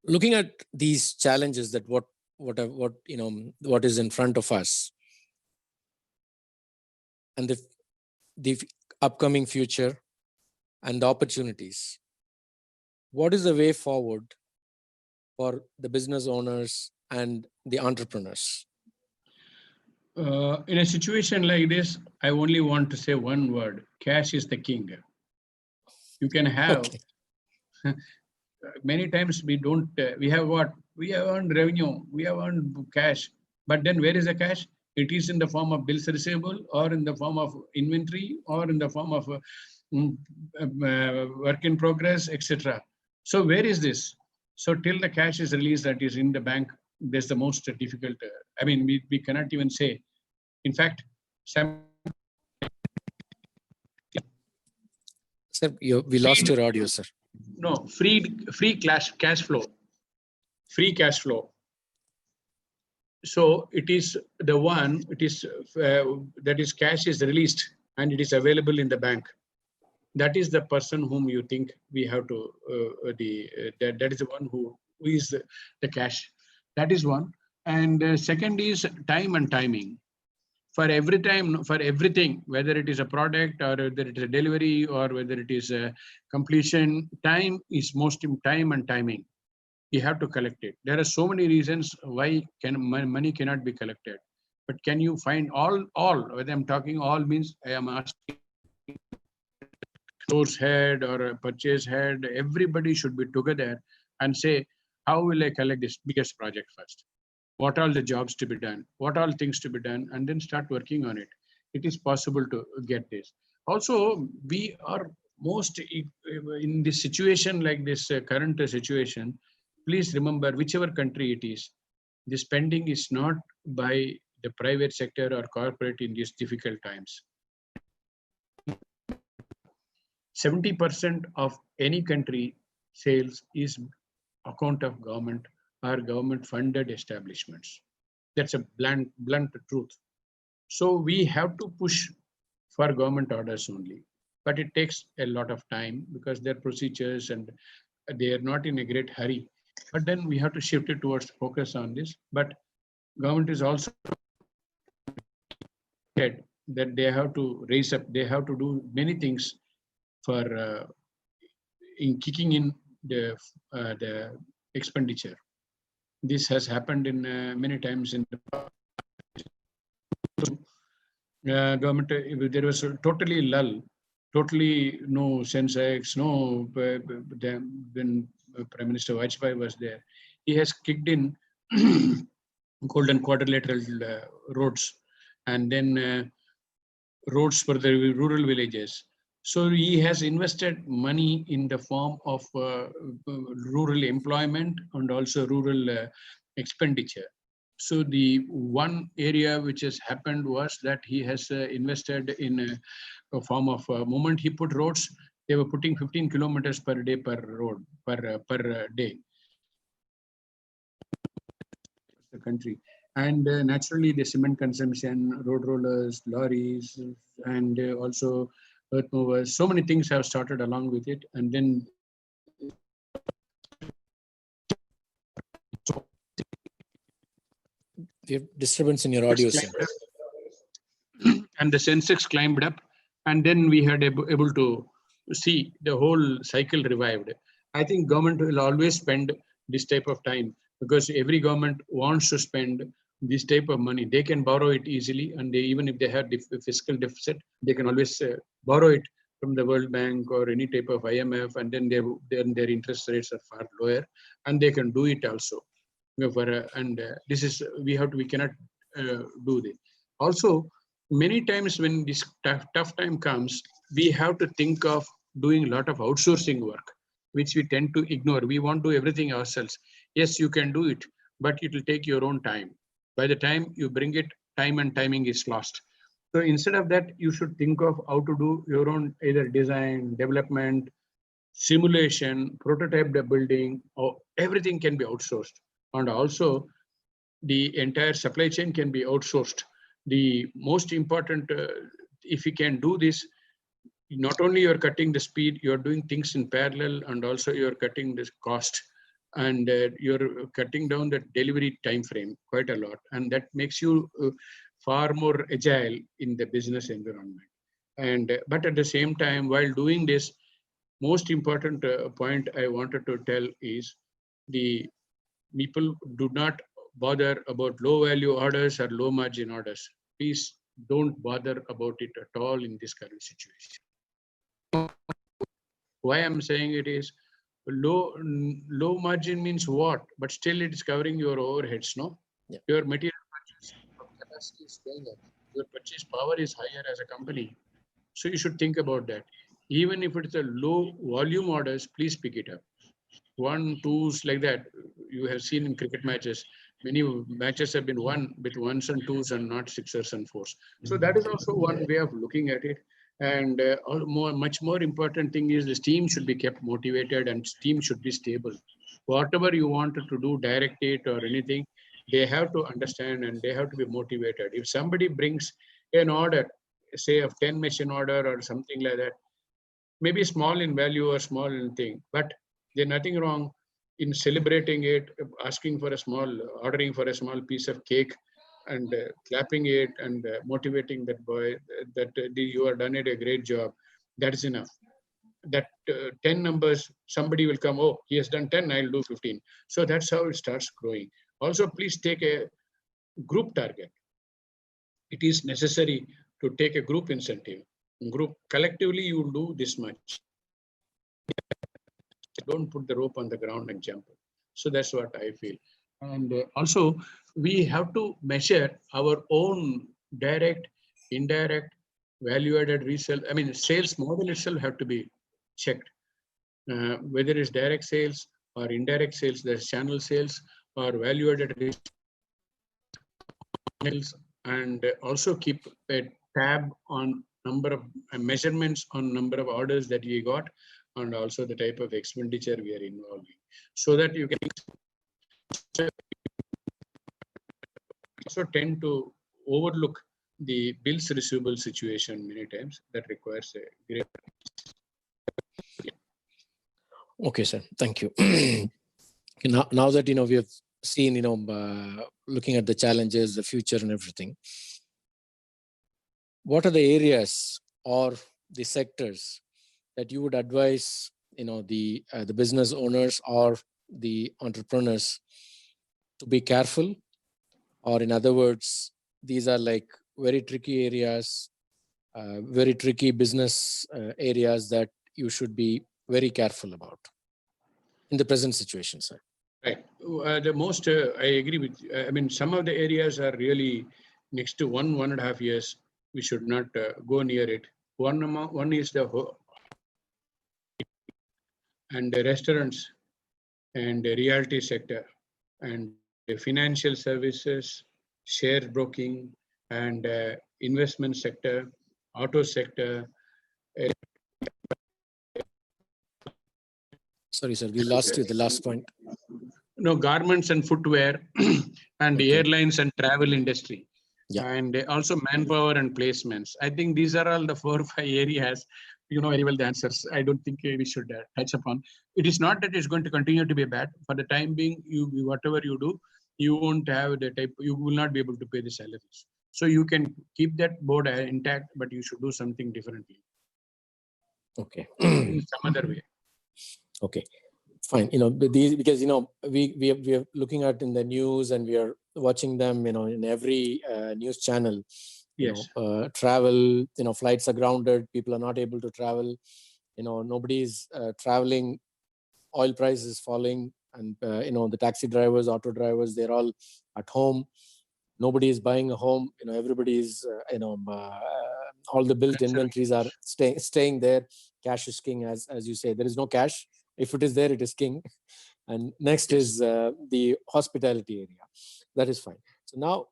Looking at these challenges, that what is in front of us, and the upcoming future and the opportunities, what is the way forward for the business owners and the entrepreneurs? In a situation like this, I only want to say one word: cash is the king. You can have many times we don't. We have what? We have earned revenue. We have earned cash. But then where is the cash? It is in the form of bills receivable, or in the form of inventory, or in the form of work in progress, etc. So where is this? So till the cash is released, that is in the bank, there's the most difficult. I mean, we cannot even say. In fact, sir, we lost your audio, sir. No, free cash flow. Free cash flow. So it is the one. It is that is cash is released and it is available in the bank. That is the person whom you think we have to that is the one who is the cash. That is one. And second is time and timing. For every time, for everything, whether it is a product or whether it is a delivery or whether it is a completion, time is most time and timing. You have to collect it. There are so many reasons why money cannot be collected. But can you find all, whether I'm talking all means I am asking source head or a purchase head, everybody should be together and say, how will I collect this biggest project first? what all the jobs to be done, what all things to be done, and then start working on it. It is possible to get this. Also, we are most in this situation like this current situation. Please remember, whichever country it is, the spending is not by the private sector or corporate in these difficult times. 70% of any country sales is account of government or government funded establishments. That's a blunt truth. So we have to push for government orders only, but it takes a lot of time because there are procedures and they are not in a great hurry. But then we have to shift it towards focus on this. But government is also that they have to raise up, they have to do many things for in kicking in the expenditure. This has happened in many times in the government. There was a totally lull, totally no Sensex, no. When Prime Minister Vajpayee was there, he has kicked in golden quadrilateral roads, and then roads for the rural villages. So he has invested money in the form of rural employment and also rural expenditure. So the one area which has happened was that he has invested in a form of moment he put roads, they were putting 15 kilometers per day per road, per day. The country. And naturally the cement consumption, road rollers, lorries, and also earth movers, so many things have started along with it. And then You have disturbance in your audio, sir. And the Sensex climbed up, and then we had able to see the whole cycle revived. I think government will always spend this type of time because every government wants to spend this type of money. They can borrow it easily, and even if they have fiscal deficit, they can always borrow it from the World Bank or any type of IMF, and then their interest rates are far lower, and they can do it also. This is we cannot do this. Also, many times when this tough time comes, we have to think of doing a lot of outsourcing work, which we tend to ignore. We want to do everything ourselves. Yes, you can do it, but it will take your own time. By the time you bring it, time and timing is lost. So instead of that, you should think of how to do your own either design, development, simulation, prototype building, or everything can be outsourced. And also the entire supply chain can be outsourced. The most important, if you can do this, not only you're cutting the speed, you're doing things in parallel, and also you're cutting this cost, and you're cutting down the delivery time frame quite a lot. And that makes you far more agile in the business environment. And but at the same time, while doing this, most important point I wanted to tell is the people do not bother about low value orders or low margin orders. Please don't bother about it at all in this current situation. Why I'm saying it is low margin means what? But still it is covering your overheads, no? Yeah. Your material purchase capacity is going up. Your purchase power is higher as a company. So you should think about that. Even if it's a low volume orders, please pick it up. 1, 2s like that. You have seen in cricket matches, many matches have been won with 1s and 2s and not 6ers and 4s. So that is also one way of looking at it. And much more important thing is the team should be kept motivated and team should be stable. Whatever you wanted to do, direct it or anything, they have to understand and they have to be motivated. If somebody brings an order, say of 10 machine order or something like that, maybe small in value or small in thing, but there's nothing wrong in celebrating it, asking for a small, ordering for a small piece of cake and clapping it and motivating that boy that you have done it a great job. That is enough. That 10 numbers, somebody will come, oh, he has done 10, I'll do 15. So that's how it starts growing. Also, please take a group target. It is necessary to take a group incentive. Group collectively, you will do this much. Don't put the rope on the ground and jump. So that's what I feel. And also, we have to measure our own direct, indirect, value-added resale. I mean, sales model itself have to be checked. Whether it's direct sales or indirect sales, there's channel sales or value-added resales, and also keep a tab on number of measurements on number of orders that you got, and also the type of expenditure we are involving, so that you can also tend to overlook the bills receivable situation many times. That requires a great. Okay, sir. Thank you. Now that we have seen, looking at the challenges, the future, and everything, what are the areas or the sectors that you would advise, the business owners or the entrepreneurs to be careful? Or in other words, these are like very tricky areas, very tricky business areas that you should be very careful about in the present situation, sir. Right. The most, I agree with you. I mean, some of the areas are really next to 1.5 years. We should not go near it. One is the and the restaurants and the realty sector and the financial services, share broking and investment sector, auto sector. Sorry, sir, we lost you, the last point. No, garments and footwear and the Okay. airlines and travel industry. Yeah. And also manpower and placements. I think these are all the 4 or 5 areas. You know very well the answers. I don't think we should touch upon. It is not that it's going to continue to be bad. For the time being, whatever you do, you won't have the type. You will not be able to pay the salaries. So you can keep that board intact, but you should do something differently Okay. in some other way. Okay. Fine. These, because we are looking at in the news and we are watching them, in every news channel. Yes. Travel, flights are grounded, people are not able to travel, nobody's traveling, oil price is falling, and the taxi drivers, auto drivers, they're all at home, nobody is buying a home, everybody is all the built inventories are staying there. Cash is king, as you say. There is no cash. If it is there, it is king. And next Yes. is the hospitality area. That is fine. So now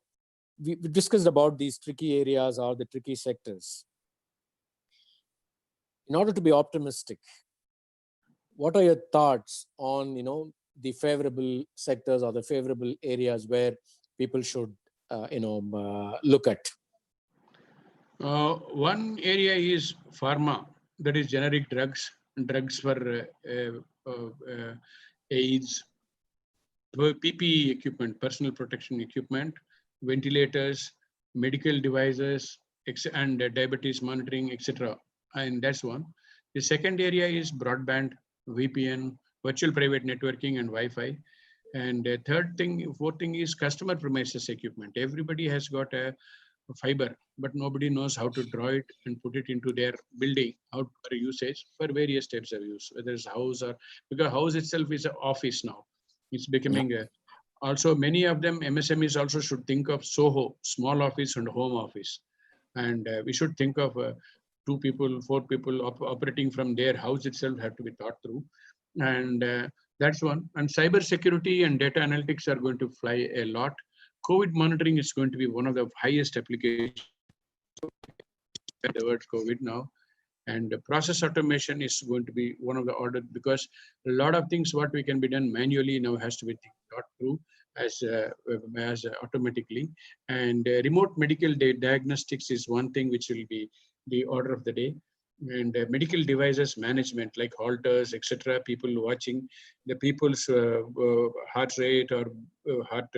we discussed about these tricky areas or the tricky sectors. In order to be optimistic, what are your thoughts on, the favorable sectors or the favorable areas where people should, look at? One area is pharma, that is generic drugs for AIDS, PPE equipment, personal protection equipment, ventilators, medical devices, and diabetes monitoring, etc. And that's one. The second area is broadband, VPN, virtual private networking, and Wi-Fi. And the fourth thing is customer premises equipment. Everybody has got a fiber, but nobody knows how to draw it and put it into their building out for usage for various types of use, whether it's house or, because house itself is an office now. It's becoming also many of them MSMEs also should think of SOHO, small office and home office. And we should think of 2 people, 4 people operating from their house itself have to be thought through. And that's one. And cyber security and data analytics are going to fly a lot. COVID monitoring is going to be one of the highest applications. The word COVID now. And process automation is going to be one of the order, because a lot of things what we can be done manually now has to be thought through as automatically. And remote medical diagnostics is one thing which will be the order of the day. And medical devices management like halters, etc. People watching the people's heart rate or heart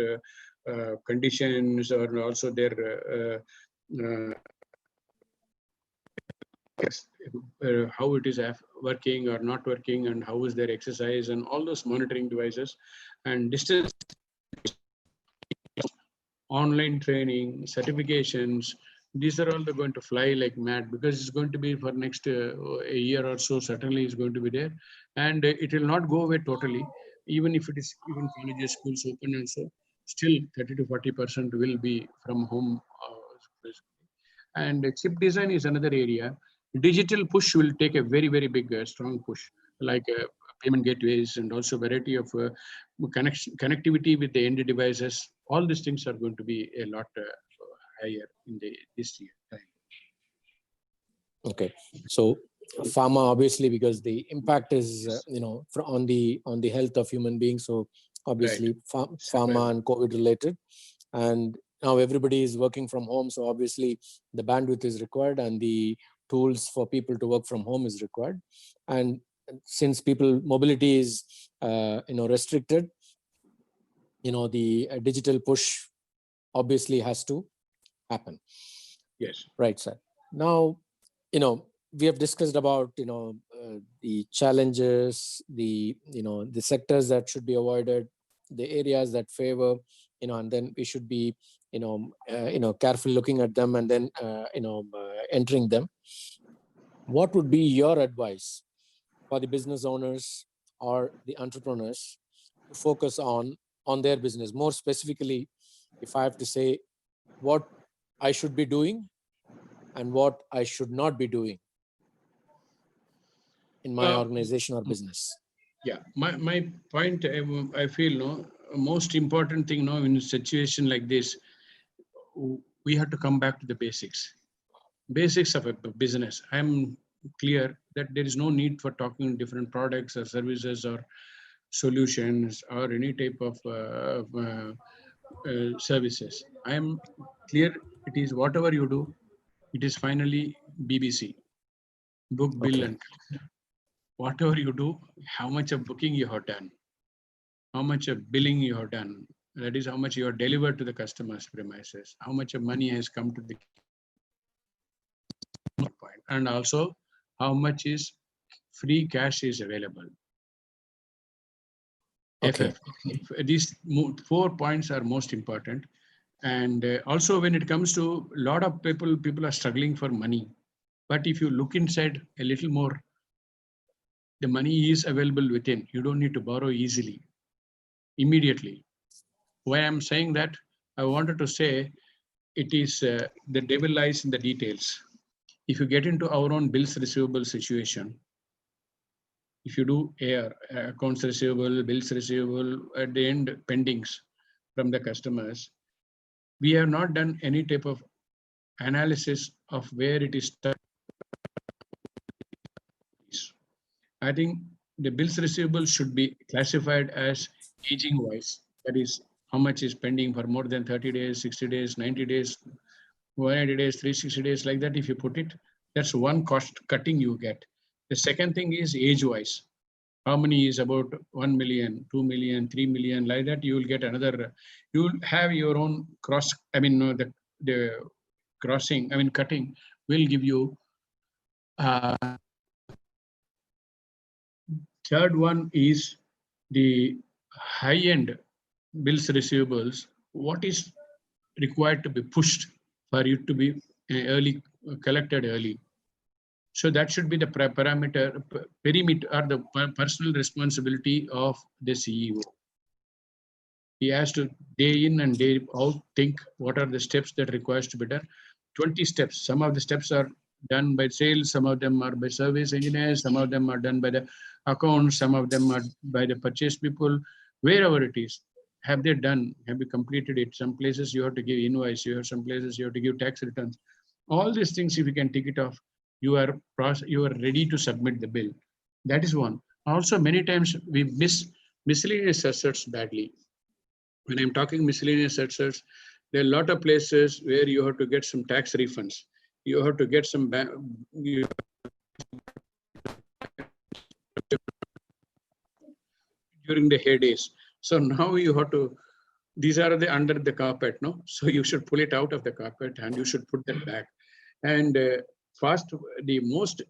conditions, or also their how it is working or not working, and how is their exercise, and all those monitoring devices. And distance online training, certifications, these are all going to fly like mad, because it's going to be for next a year or so, certainly is going to be there. And it will not go away totally, even if it is even colleges, schools open also, still 30 to 40% will be from home. And chip design is another area. Digital push will take a very, very big, strong push, like payment gateways and also variety of connectivity with the end devices. All these things are going to be a lot higher in this year time. Okay, so pharma, obviously, because the impact is on the health of human beings. So obviously, pharma and COVID related, and now everybody is working from home. So obviously, the bandwidth is required, and the tools for people to work from home is required. And since people mobility is restricted, the digital push obviously has to happen. Yes. Right, sir. Now, we have discussed about, the challenges, the sectors that should be avoided, the areas that favor, and then we should be, careful looking at them and then, entering them. What would be your advice for the business owners or the entrepreneurs to focus on their business? More specifically, if I have to say what I should be doing and what I should not be doing in my organization or business. Yeah, my point, I feel, most important thing, in a situation like this, we have to come back to the basics of a business. I'm clear that there is no need for talking different products or services or solutions or any type of services. I am clear it is whatever you do, it is finally BBC, book, bill, Okay. and whatever you do, how much of booking you have done, how much of billing you have done, that is how much you have delivered to the customer's premises, how much of money has come to the point, and also how much is free cash is available. Okay. These 4 points are most important. And also when it comes to a lot of people are struggling for money. But if you look inside a little more, the money is available within. You don't need to borrow easily, immediately. Why I'm saying that, I wanted to say it is the devil lies in the details. If you get into our own bills receivable situation, if you do accounts receivable, bills receivable, at the end pendings from the customers, we have not done any type of analysis of where it is stuck. I think the bills receivable should be classified as aging wise. That is how much is pending for more than 30 days, 60 days, 90 days, 180 days, 360 days, like that. If you put it, that's one cost cutting you get. The second thing is age wise. How many is about 1 million, 2 million, 3 million, like that, you will get another, you will have your own cross, the crossing, cutting will give you. Third one is the high-end bills receivables. What is required to be pushed for you to be collected early? So that should be the perimeter or the personal responsibility of the CEO. He has to day in and day out think what are the steps that requires to be done. 20 steps. Some of the steps are done by sales, some of them are by service engineers, some of them are done by the accounts, some of them are by the purchase people, wherever it is. Have they done? Have you completed it? Some places you have to give invoice, some places you have to give tax returns. All these things, if you can tick it off, you are ready to submit the bill. That is one. Also, many times we miss miscellaneous assets badly. When I'm talking miscellaneous assets, there are a lot of places where you have to get some tax refunds. You have to get some during the heydays. So now you have to, these are the under the carpet, no? So you should pull it out of the carpet and you should put that back. And first, the most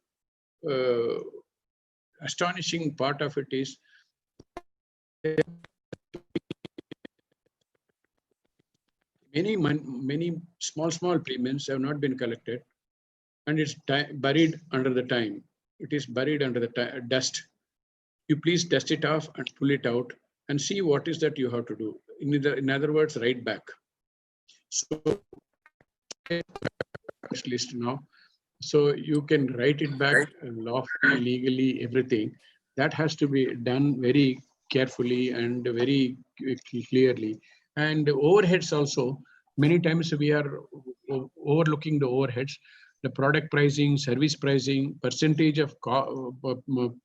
astonishing part of it is many small payments have not been collected, and it's buried under the time. It is buried under the dust. You please dust it off and pull it out and see what is that you have to do. In other words, write back. So list now. So you can write it back lawfully, legally, everything. That has to be done very carefully and very clearly. And overheads also, many times we are overlooking the overheads, the product pricing, service pricing, percentage of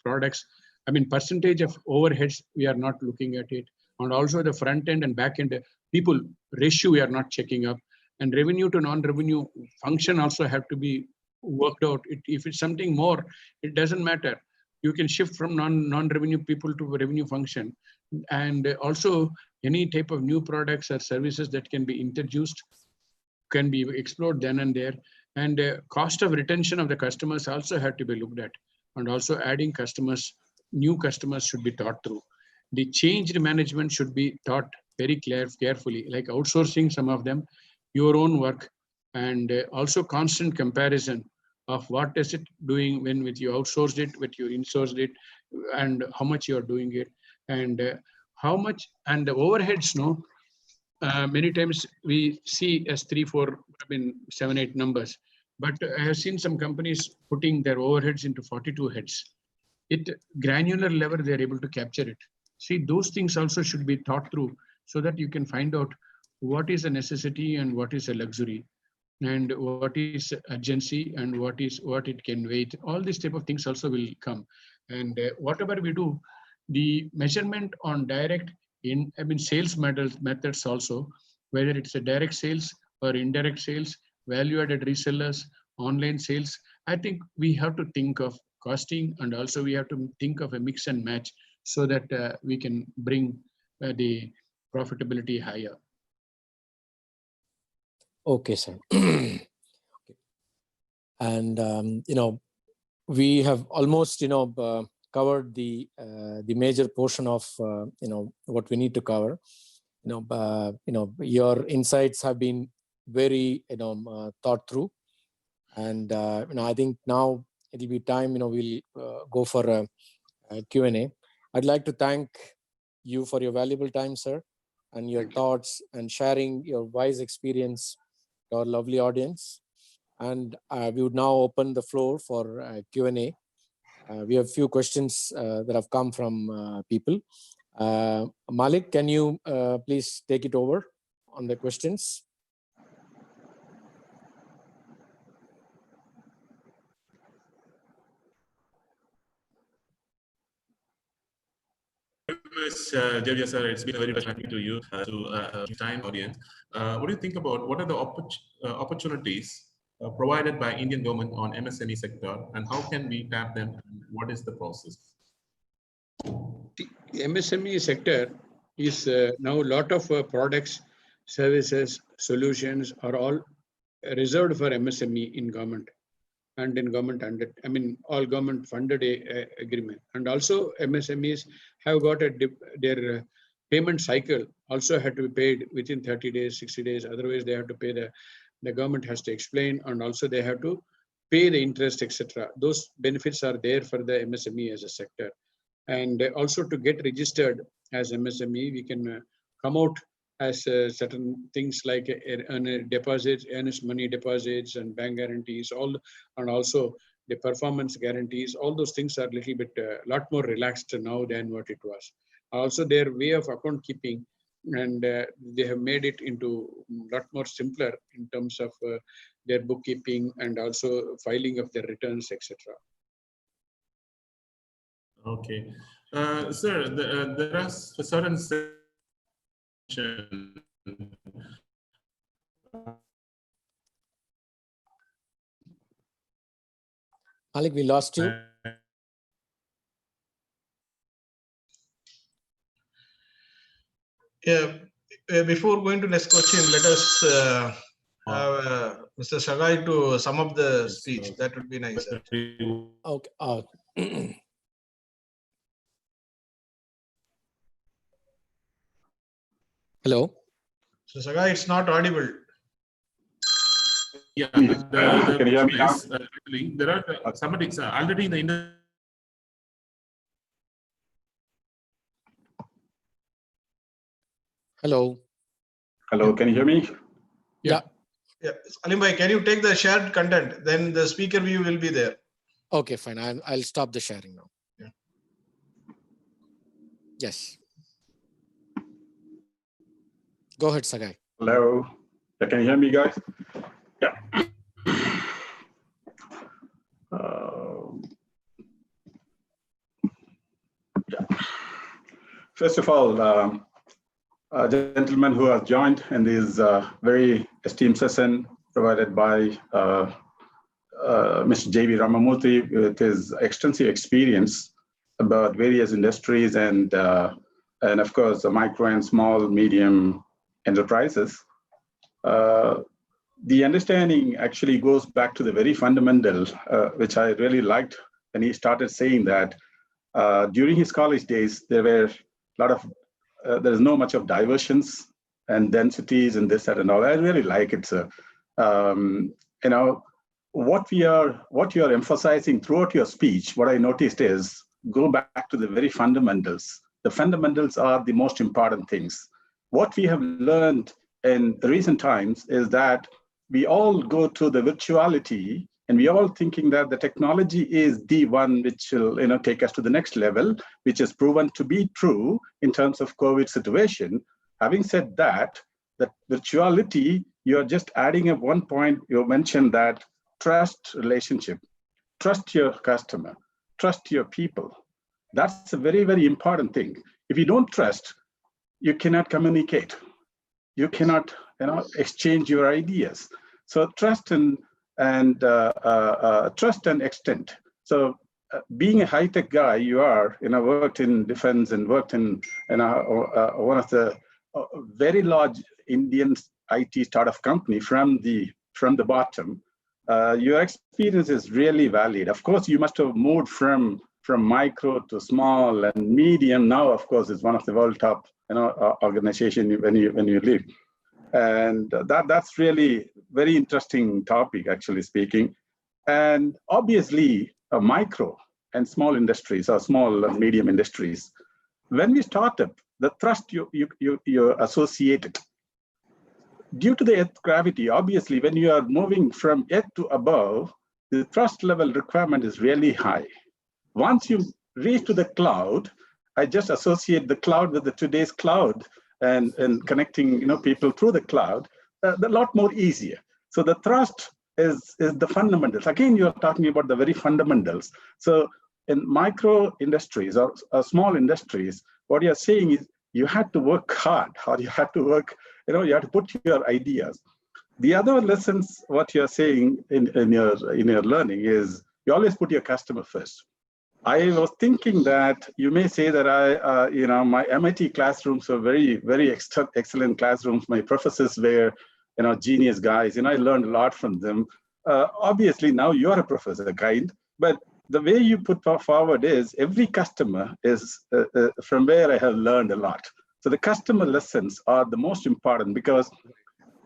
products. I mean, percentage of overheads, we are not looking at it. And also the front end and back end people ratio, we are not checking up. And revenue to non-revenue function also have to be worked out. If it's something more, it doesn't matter. You can shift from non-revenue people to revenue function. And also any type of new products or services that can be introduced can be explored then and there. And cost of retention of the customers also have to be looked at. And also adding customers, new customers should be thought through. The changed management should be thought very carefully, like outsourcing some of them, your own work, and also constant comparison of what is it doing when with you outsourced it, with you insourced it, and how much you are doing it, and how much, and the overheads, no, many times we see as 3, 4, 7, 8 numbers, but I have seen some companies putting their overheads into 42 heads. At granular level, they're able to capture it. See, those things also should be thought through so that you can find out what is a necessity and what is a luxury, and what is urgency and what it can wait. All these type of things also will come. And whatever we do, the measurement on direct sales methods also, whether it's a direct sales or indirect sales, value-added resellers, online sales, I think we have to think of costing, and also we have to think of a mix and match so that we can bring the profitability higher. Okay, sir. And we have almost covered the major portion of what we need to cover. Your insights have been very thought through, and I think now it'll be time we'll go for a Q&A. I'd like to thank you for your valuable time, sir, and your thoughts and sharing your wise experience to our lovely audience. And we would now open the floor for Q&A. We have a few questions that have come from people. Malik, can you please take it over on the questions? Javier, sir, it's been a very pleasure talking to you, to time audience. What do you think about what are the opportunities provided by Indian government on MSME sector, and how can we tap them, and what is the process? The MSME sector is now a lot of products, services, solutions are all reserved for MSME in government. And in government funded, all government funded agreement. And also MSMEs have got their payment cycle also had to be paid within 30 days, 60 days. Otherwise, they have to pay the government has to explain, and also they have to pay the interest, etc. Those benefits are there for the MSME as a sector. And also to get registered as MSME, we can come out as certain things like deposits, earnest money deposits, and bank guarantees, and also the performance guarantees. All those things are a little bit, lot more relaxed now than what it was. Also, their way of account keeping, and they have made it into a lot more simpler in terms of their bookkeeping and also filing of their returns, etc. Okay, sir, there are certain Malik, we lost you. Yeah, before going to next question, let us have Mr. Sagai to sum up the speech. That would be nice. Okay. Hello. So Sagai, it's not audible. Yeah, can you hear me now? Actually, there are somebody already in the Hello. Hello, can you hear me? Yeah. Yeah, Alim bhai, can you take the shared content? Then the speaker view will be there. Okay, fine. I'll stop the sharing now. Yeah. Yes. Go ahead, Sagai. Hello. Yeah, can you hear me, guys? Yeah. Yeah. First of all, a gentleman who has joined in this very esteemed session provided by Mr. J.V. Ramamurthy with his extensive experience about various industries and of course, the micro and small, medium enterprises. The understanding actually goes back to the very fundamental, which I really liked when he started saying that during his college days, there were a lot of, there's no much of diversions and densities and this, that, and all. I really like it, sir. You know, what you are emphasizing throughout your speech, what I noticed is go back to the very fundamentals. The fundamentals are the most important things. What we have learned in recent times is that we all go to the virtuality and we all thinking that the technology is the one which will take us to the next level, which is proven to be true in terms of COVID situation. Having said that, the virtuality, you're just adding up one point. You mentioned that trust relationship, trust your customer, trust your people. That's a very, very important thing. If you don't trust, you cannot communicate. You cannot exchange your ideas. So trust and trust and extent. So being a high-tech guy, you are, worked in defense and worked in one of the very large Indian IT startup company from the bottom. Your experience is really valid. Of course, you must have moved from micro to small and medium. Now, of course, it's one of the world top organization when you leave. And that's really very interesting topic, actually speaking. And obviously, micro and small industries or small and medium industries. When we start up, the thrust you associated. Due to the earth gravity, obviously, when you are moving from earth to above, the thrust level requirement is really high. Once you reach to the cloud, I just associate the cloud with today's cloud and connecting people through the cloud, a lot more easier. So the thrust is the fundamentals. Again, you're talking about the very fundamentals. So in micro industries or small industries, what you're saying is you had to work hard, or you had to work, you have to put your ideas. The other lessons, what you're saying in your learning is you always put your customer first. I was thinking that you may say that my MIT classrooms were very, very excellent classrooms. My professors were, genius guys, I learned a lot from them. Obviously, now you're a professor, kind, but the way you put forward is every customer is from where I have learned a lot. So the customer lessons are the most important because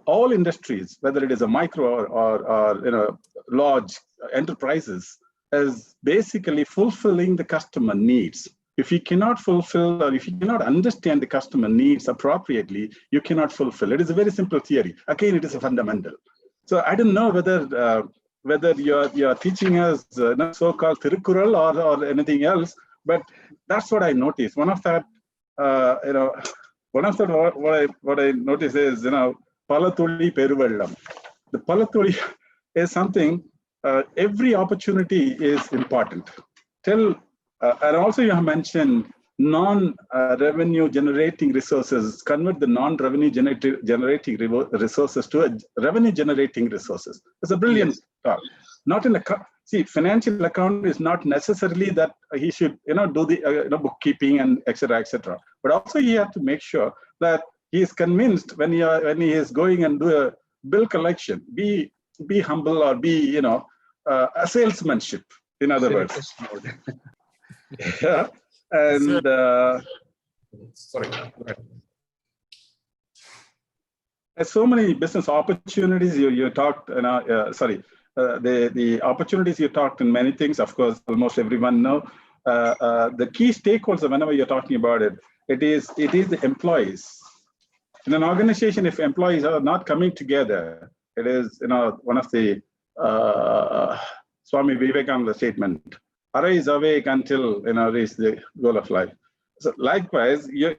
all industries, whether it is a micro or large enterprises, is basically fulfilling the customer needs. If you cannot fulfill or if you cannot understand the customer needs appropriately, you cannot fulfill. It is a very simple theory. Again, it is a fundamental. So I don't know whether you're teaching us so-called Tirukkural or anything else, but that's what I noticed. One of that, what I noticed is, Palatuli Peruvellam. The Palatuli is something. Every opportunity is important. And also you have mentioned non-revenue generating resources, convert the non-revenue generating resources to revenue generating resources. It's a brilliant talk. Not in financial account is not necessarily that he should, do the bookkeeping and et cetera, but also he has to make sure that he is convinced when he is going and do a bill collection, be humble or be, a salesmanship, in other words. Yeah. And sorry. there's so many business opportunities you talked. The opportunities you talked in many things. Of course, almost everyone know. The key stakeholders, whenever you're talking about it, it is the employees. in an organization, if employees are not coming together, it is, one of the Swami Vivekananda statement, arise awake until, reach the goal of life. So likewise, you're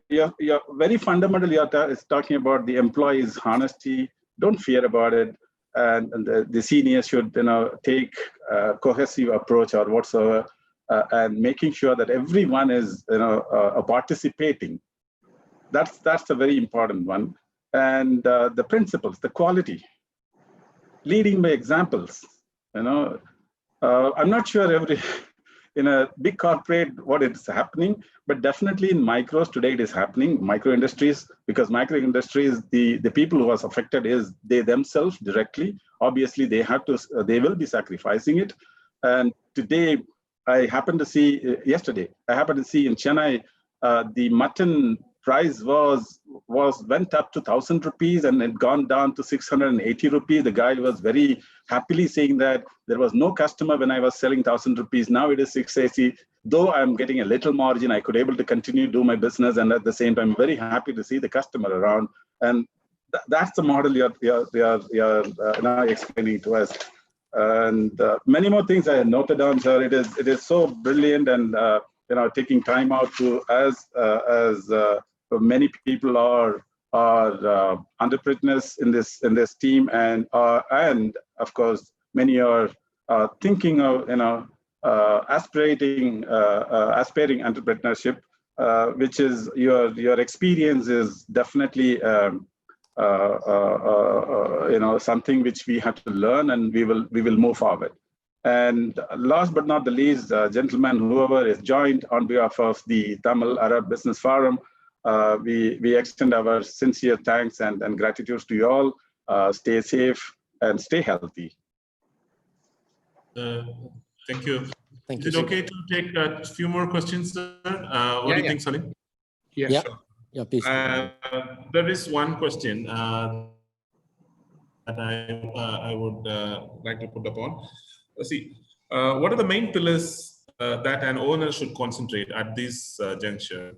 very fundamental, is talking about the employees' honesty. Don't fear about it. And the seniors should, take a cohesive approach or whatsoever, and making sure that everyone is, participating. That's a very important one. And the principles, the quality, leading by examples. I'm not sure in a big corporate what is happening, but definitely in micros today it is happening. Micro industries, because micro industries, the people who are affected is they themselves directly. Obviously, they will be sacrificing it. And today, yesterday I happened to see in Chennai, the mutton price went up to 1,000 rupees and it gone down to 680 rupees. The guy was very happily saying that there was no customer when I was selling 1,000 rupees. Now it is 680. Though I'm getting a little margin, I could able to continue do my business, and at the same time, I'm very happy to see the customer around. And that's the model you're now explaining to us. And many more things I noted down, sir. It is so brilliant, and taking time out to as many people are entrepreneurs in this team, and of course many are thinking of aspiring entrepreneurship, which is your experience is definitely something which we have to learn, and we will move forward. And last but not the least, gentlemen, whoever is joined on behalf of the Tamil Arab Business Forum, we extend our sincere thanks and gratitude to you all. Stay safe and stay healthy. Thank you. Thank Is you. it okay to take a few more questions, sir? What do you think, Salim? Yeah, Sure. yeah, please. There is one question that I would like to put upon. Let's see. What are the main pillars that an owner should concentrate at this juncture?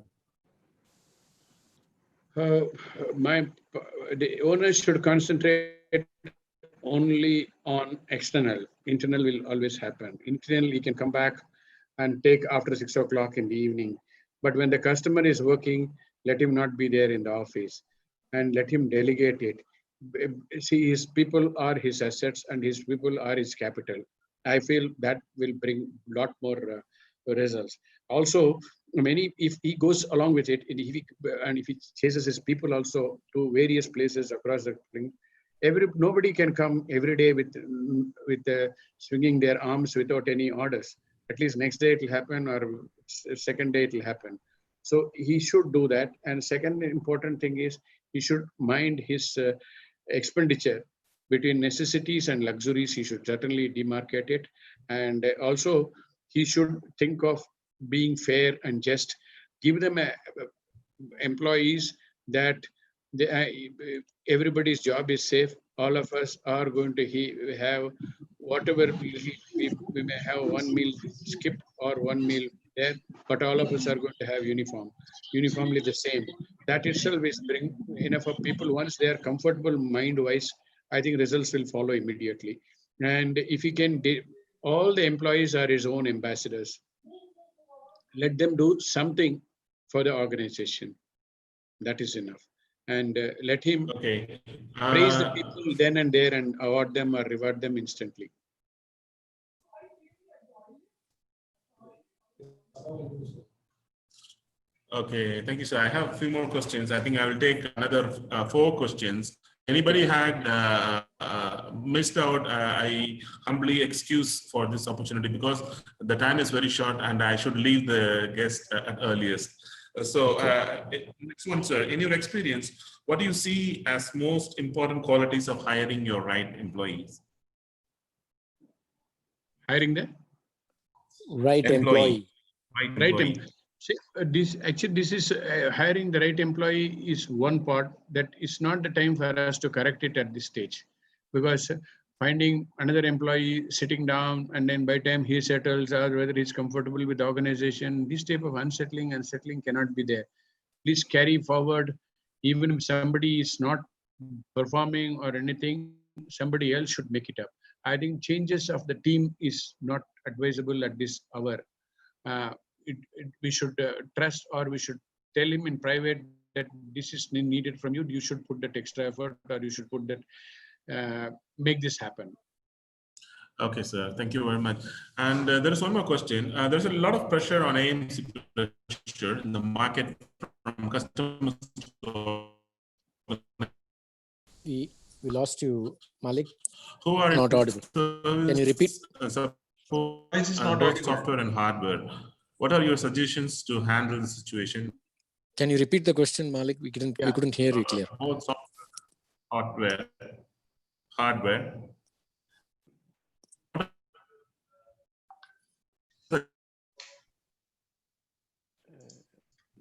The owners should concentrate only on external. Internal will always happen. Internal, he can come back and take after 6 o'clock in the evening. But when the customer is working, let him not be there in the office, and let him delegate it. See, his people are his assets and his people are his capital. I feel that will bring a lot more results. Also, if he goes along with it, and if he chases his people also to various places across the thing, nobody can come every day with swinging their arms without any orders. At least next day it will happen, or second day it will happen. So he should do that. And second important thing is he should mind his expenditure between necessities and luxuries. He should certainly demarcate it. And also he should think of being fair and just. Give them employees that everybody's job is safe. All of us are going to have whatever we may have one meal skipped or one meal there, but all of us are going to have uniformly the same. That itself is bring enough of people. Once they are comfortable mind-wise, I think results will follow immediately. And if he can, all the employees are his own ambassadors. Let them do something for the organization. That is enough. And let him praise the people then and there and award them or reward them instantly. Okay, thank you, sir. I have a few more questions. I think I will take another 4 questions. Anybody had missed out, I humbly excuse for this opportunity because the time is very short and I should leave the guest at earliest. So next one, sir, in your experience, what do you see as most important qualities of hiring your right employees? Hiring the right employee. Right employee. See, this is hiring the right employee is one part that is not the time for us to correct it at this stage, because finding another employee sitting down and then by the time he settles or whether he's comfortable with the organization, this type of unsettling and settling cannot be there. Please carry forward Even if somebody is not performing or anything, somebody else should make it up. I think changes of the team is not advisable at this hour. We should trust, or we should tell him in private that this is needed from you. You should put that extra effort, or you should put that, make this happen. Okay, sir. Thank you very much. And there is one more question. There's a lot of pressure on AMC pressure in the market from customers. We lost you, Malik. Who are Not audible. Can you repeat? Voice is not Both audible. software and hardware. What are your suggestions to handle the situation? Can you repeat the question, Malik? We couldn't hear you clear. Both software, hardware.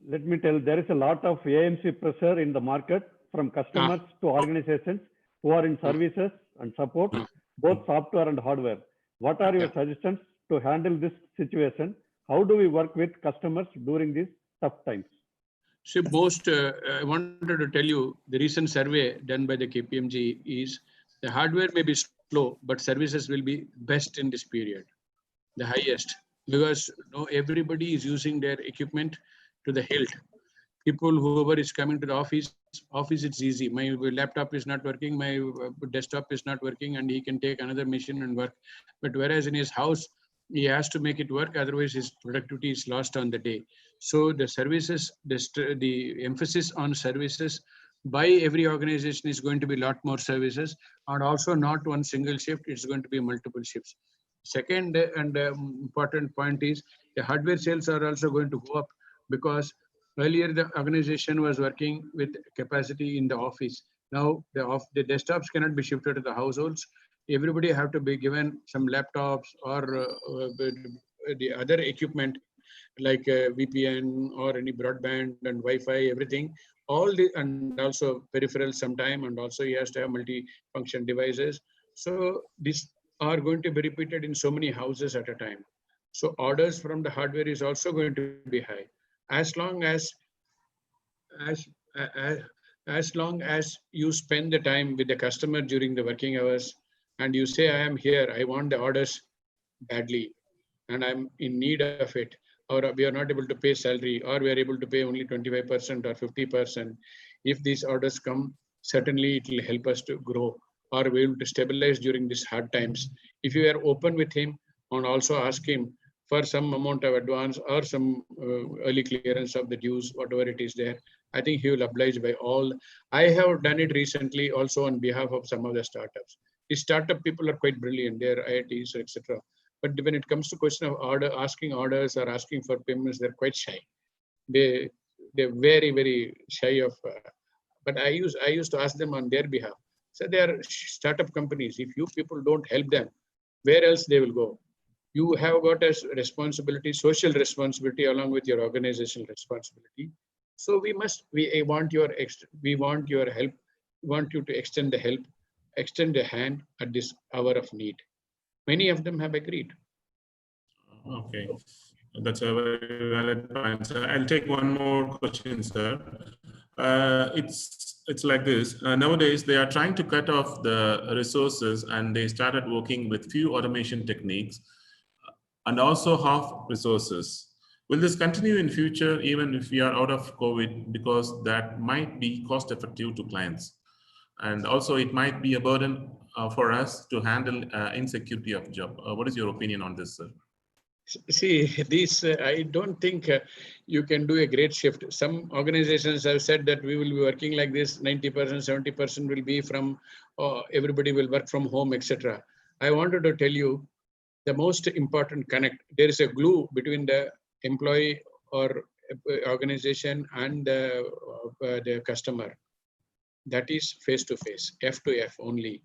Let me tell, there is a lot of AMC pressure in the market from customers to organizations who are in services and support, both software and hardware. What are your suggestions to handle this situation? How do we work with customers during these tough times? So most, I wanted to tell you, the recent survey done by the KPMG is the hardware may be slow, but services will be best in this period, the highest, because everybody is using their equipment to the hilt. People, whoever is coming to the office, it's easy. My laptop is not working, my desktop is not working, and he can take another machine and work. But whereas in his house, he has to make it work, otherwise his productivity is lost on the day. So the services, the emphasis on services by every organization is going to be a lot more services, and also not one single shift, it's going to be multiple shifts. Second and important point is the hardware sales are also going to go up, because earlier the organization was working with capacity in the office. Now the desktops cannot be shifted to the households. Everybody have to be given some laptops or the other equipment like VPN or any broadband and Wi-Fi, everything. And also peripherals sometime, and also he has to have multi-function devices. So these are going to be repeated in so many houses at a time. So orders from the hardware is also going to be high. As long as you spend the time with the customer during the working hours and you say, I am here, I want the orders badly and I'm in need of it, or we are not able to pay salary, or we are able to pay only 25% or 50%. If these orders come, certainly it will help us to grow or be able to stabilize during these hard times. If you are open with him and also ask him for some amount of advance or some early clearance of the dues, whatever it is there, I think he will oblige by all. I have done it recently also on behalf of some of the startups. The startup people are quite brilliant, they're IITs, etc. But when it comes to question of asking orders or asking for payments, they're quite shy. They're very, very shy of. But I used to ask them on their behalf. So they are startup companies. If you people don't help them, where else they will go? You have got a responsibility, social responsibility, along with your organizational responsibility. So we want your help. We want you to extend the help, extend a hand at this hour of need. Many of them have agreed. Okay, that's a very valid point, sir. I'll take one more question, sir. It's like this. Nowadays, they are trying to cut off the resources, and they started working with few automation techniques and also half resources. Will this continue in future, even if we are out of COVID, because that might be cost effective to clients? And also it might be a burden for us to handle insecurity of job. What is your opinion on this, sir? See, I don't think you can do a great shift. Some organizations have said that we will be working like this, 90%, 70% will be from, everybody will work from home, etc. I wanted to tell you the most important connect. There is a glue between the employee or organization and the customer. That is face-to-face, F to F only.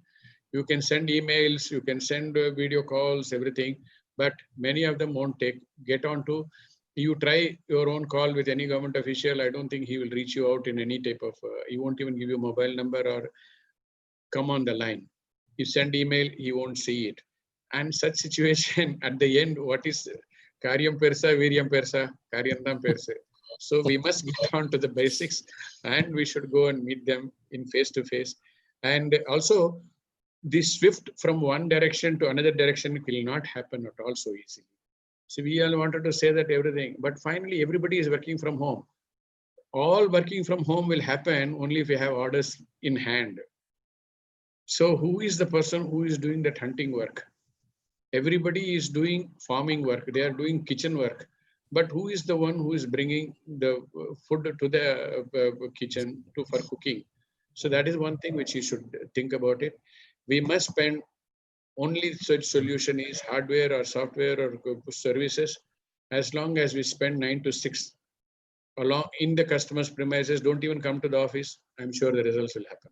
You can send emails, you can send video calls, everything, but many of them won't get on to. You try your own call with any government official, I don't think he will reach you out in any type of, he won't even give you a mobile number or come on the line. You send email, he won't see it. And such situation at the end, what is Karyam Persa, Viryam Persa, Karyandam Persa. So we must get on to the basics, and we should go and meet them in face to face. And also, the shift from one direction to another direction will not happen at all so easily. So we all wanted to say that everything, but finally everybody is working from home. All working from home will happen only if we have orders in hand. So who is the person who is doing that hunting work? Everybody is doing farming work. They are doing kitchen work. But who is the one who is bringing the food to the kitchen for cooking? So that is one thing which you should think about it. We must spend only such solution is hardware or software or services. As long as we spend 9 to 6 along in the customer's premises, don't even come to the office, I'm sure the results will happen.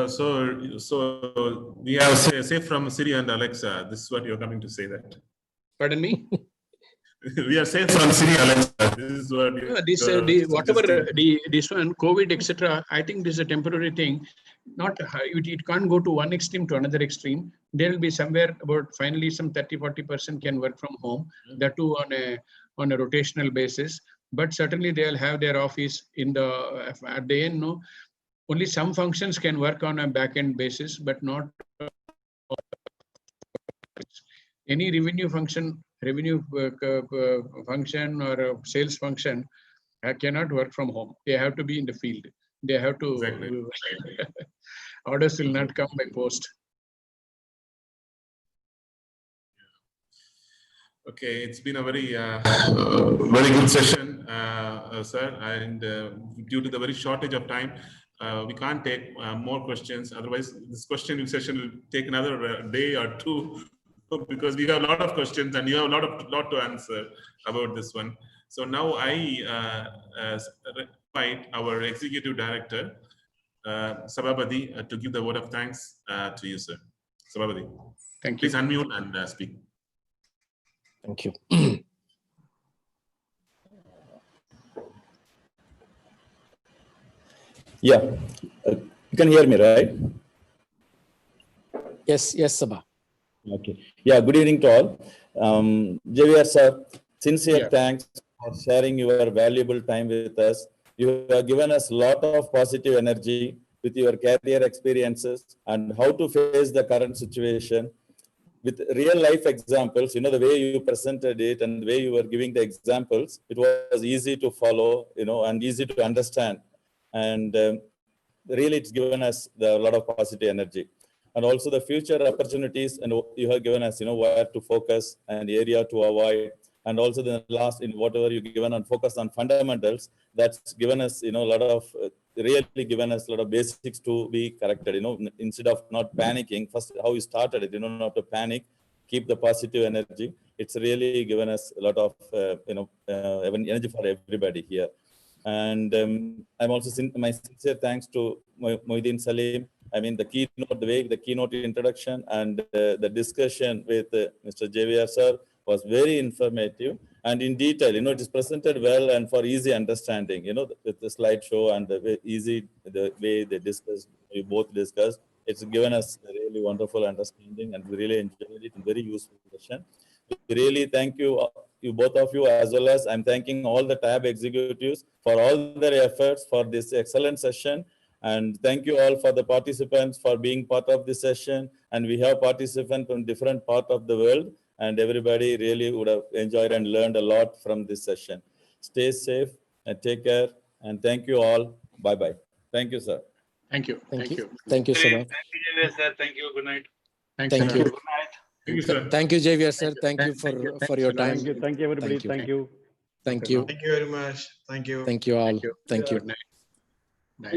So we have say from Siri and Alexa. This is what you're coming to say that. Pardon me? We are safe from Siri, Alexa. This is what whatever this one, COVID, etc. I think this is a temporary thing. Not it can't go to one extreme to another extreme. There will be somewhere about finally some 30-40% can work from home. That too on a rotational basis. But certainly they'll have their office in the at the end. No, only some functions can work on a back-end basis, but not any revenue function or a sales function cannot work from home. They have to be in the field. They have to. Exactly. Orders will not come by post. Okay, it's been a very very good session, sir. And due to the very shortage of time, we can't take more questions. Otherwise, this questioning session will take another day or two, because we have a lot of questions and you have a lot to answer about this one. So now I invite our Executive Director, Sabhabadi, to give the word of thanks to you, sir. Sabhabadi, thank you. Please unmute and speak. Thank you. Yeah, you can hear me, right? Yes, Sabha. Okay. Yeah, good evening to all. JVR sir, sincere thanks for sharing your valuable time with us. You have given us a lot of positive energy with your career experiences and how to face the current situation. With real life examples, the way you presented it and the way you were giving the examples, it was easy to follow, and easy to understand. And really, it's given us a lot of positive energy. And also the future opportunities, and you have given us, where to focus and area to avoid. And also the last, in whatever you given on focus on fundamentals, that's given us, a lot of, really given us a lot of basics to be corrected, instead of not panicking. First, how you started it, not to panic, keep the positive energy. It's really given us a lot of, energy for everybody here. And I'm also my sincere thanks to Mohiddin Salim. I mean, the keynote introduction and the discussion with Mr. JVR sir was very informative and in detail. It is presented well and for easy understanding. With the slideshow and the way they discussed, we both discussed. It's given us a really wonderful understanding, and we really enjoyed it. Very useful session. We really thank you both of you, as well as I'm thanking all the TAB executives for all their efforts for this excellent session. And thank you all for the participants for being part of this session. And we have participants from different parts of the world, and everybody really would have enjoyed and learned a lot from this session. Stay safe and take care. And thank you all. Bye-bye. Thank you, sir. Thank you. Thank you, Sabha. Thank you, JVS sir. Thank you. Good night. Thank you. Good night. Thank you, sir. Thank you, JVR sir. Thank you for your time. Thank you, everybody. Thank you. Thank you. Thank you. Thank you very much. Thank you. Thank you all. Thank you. Good night.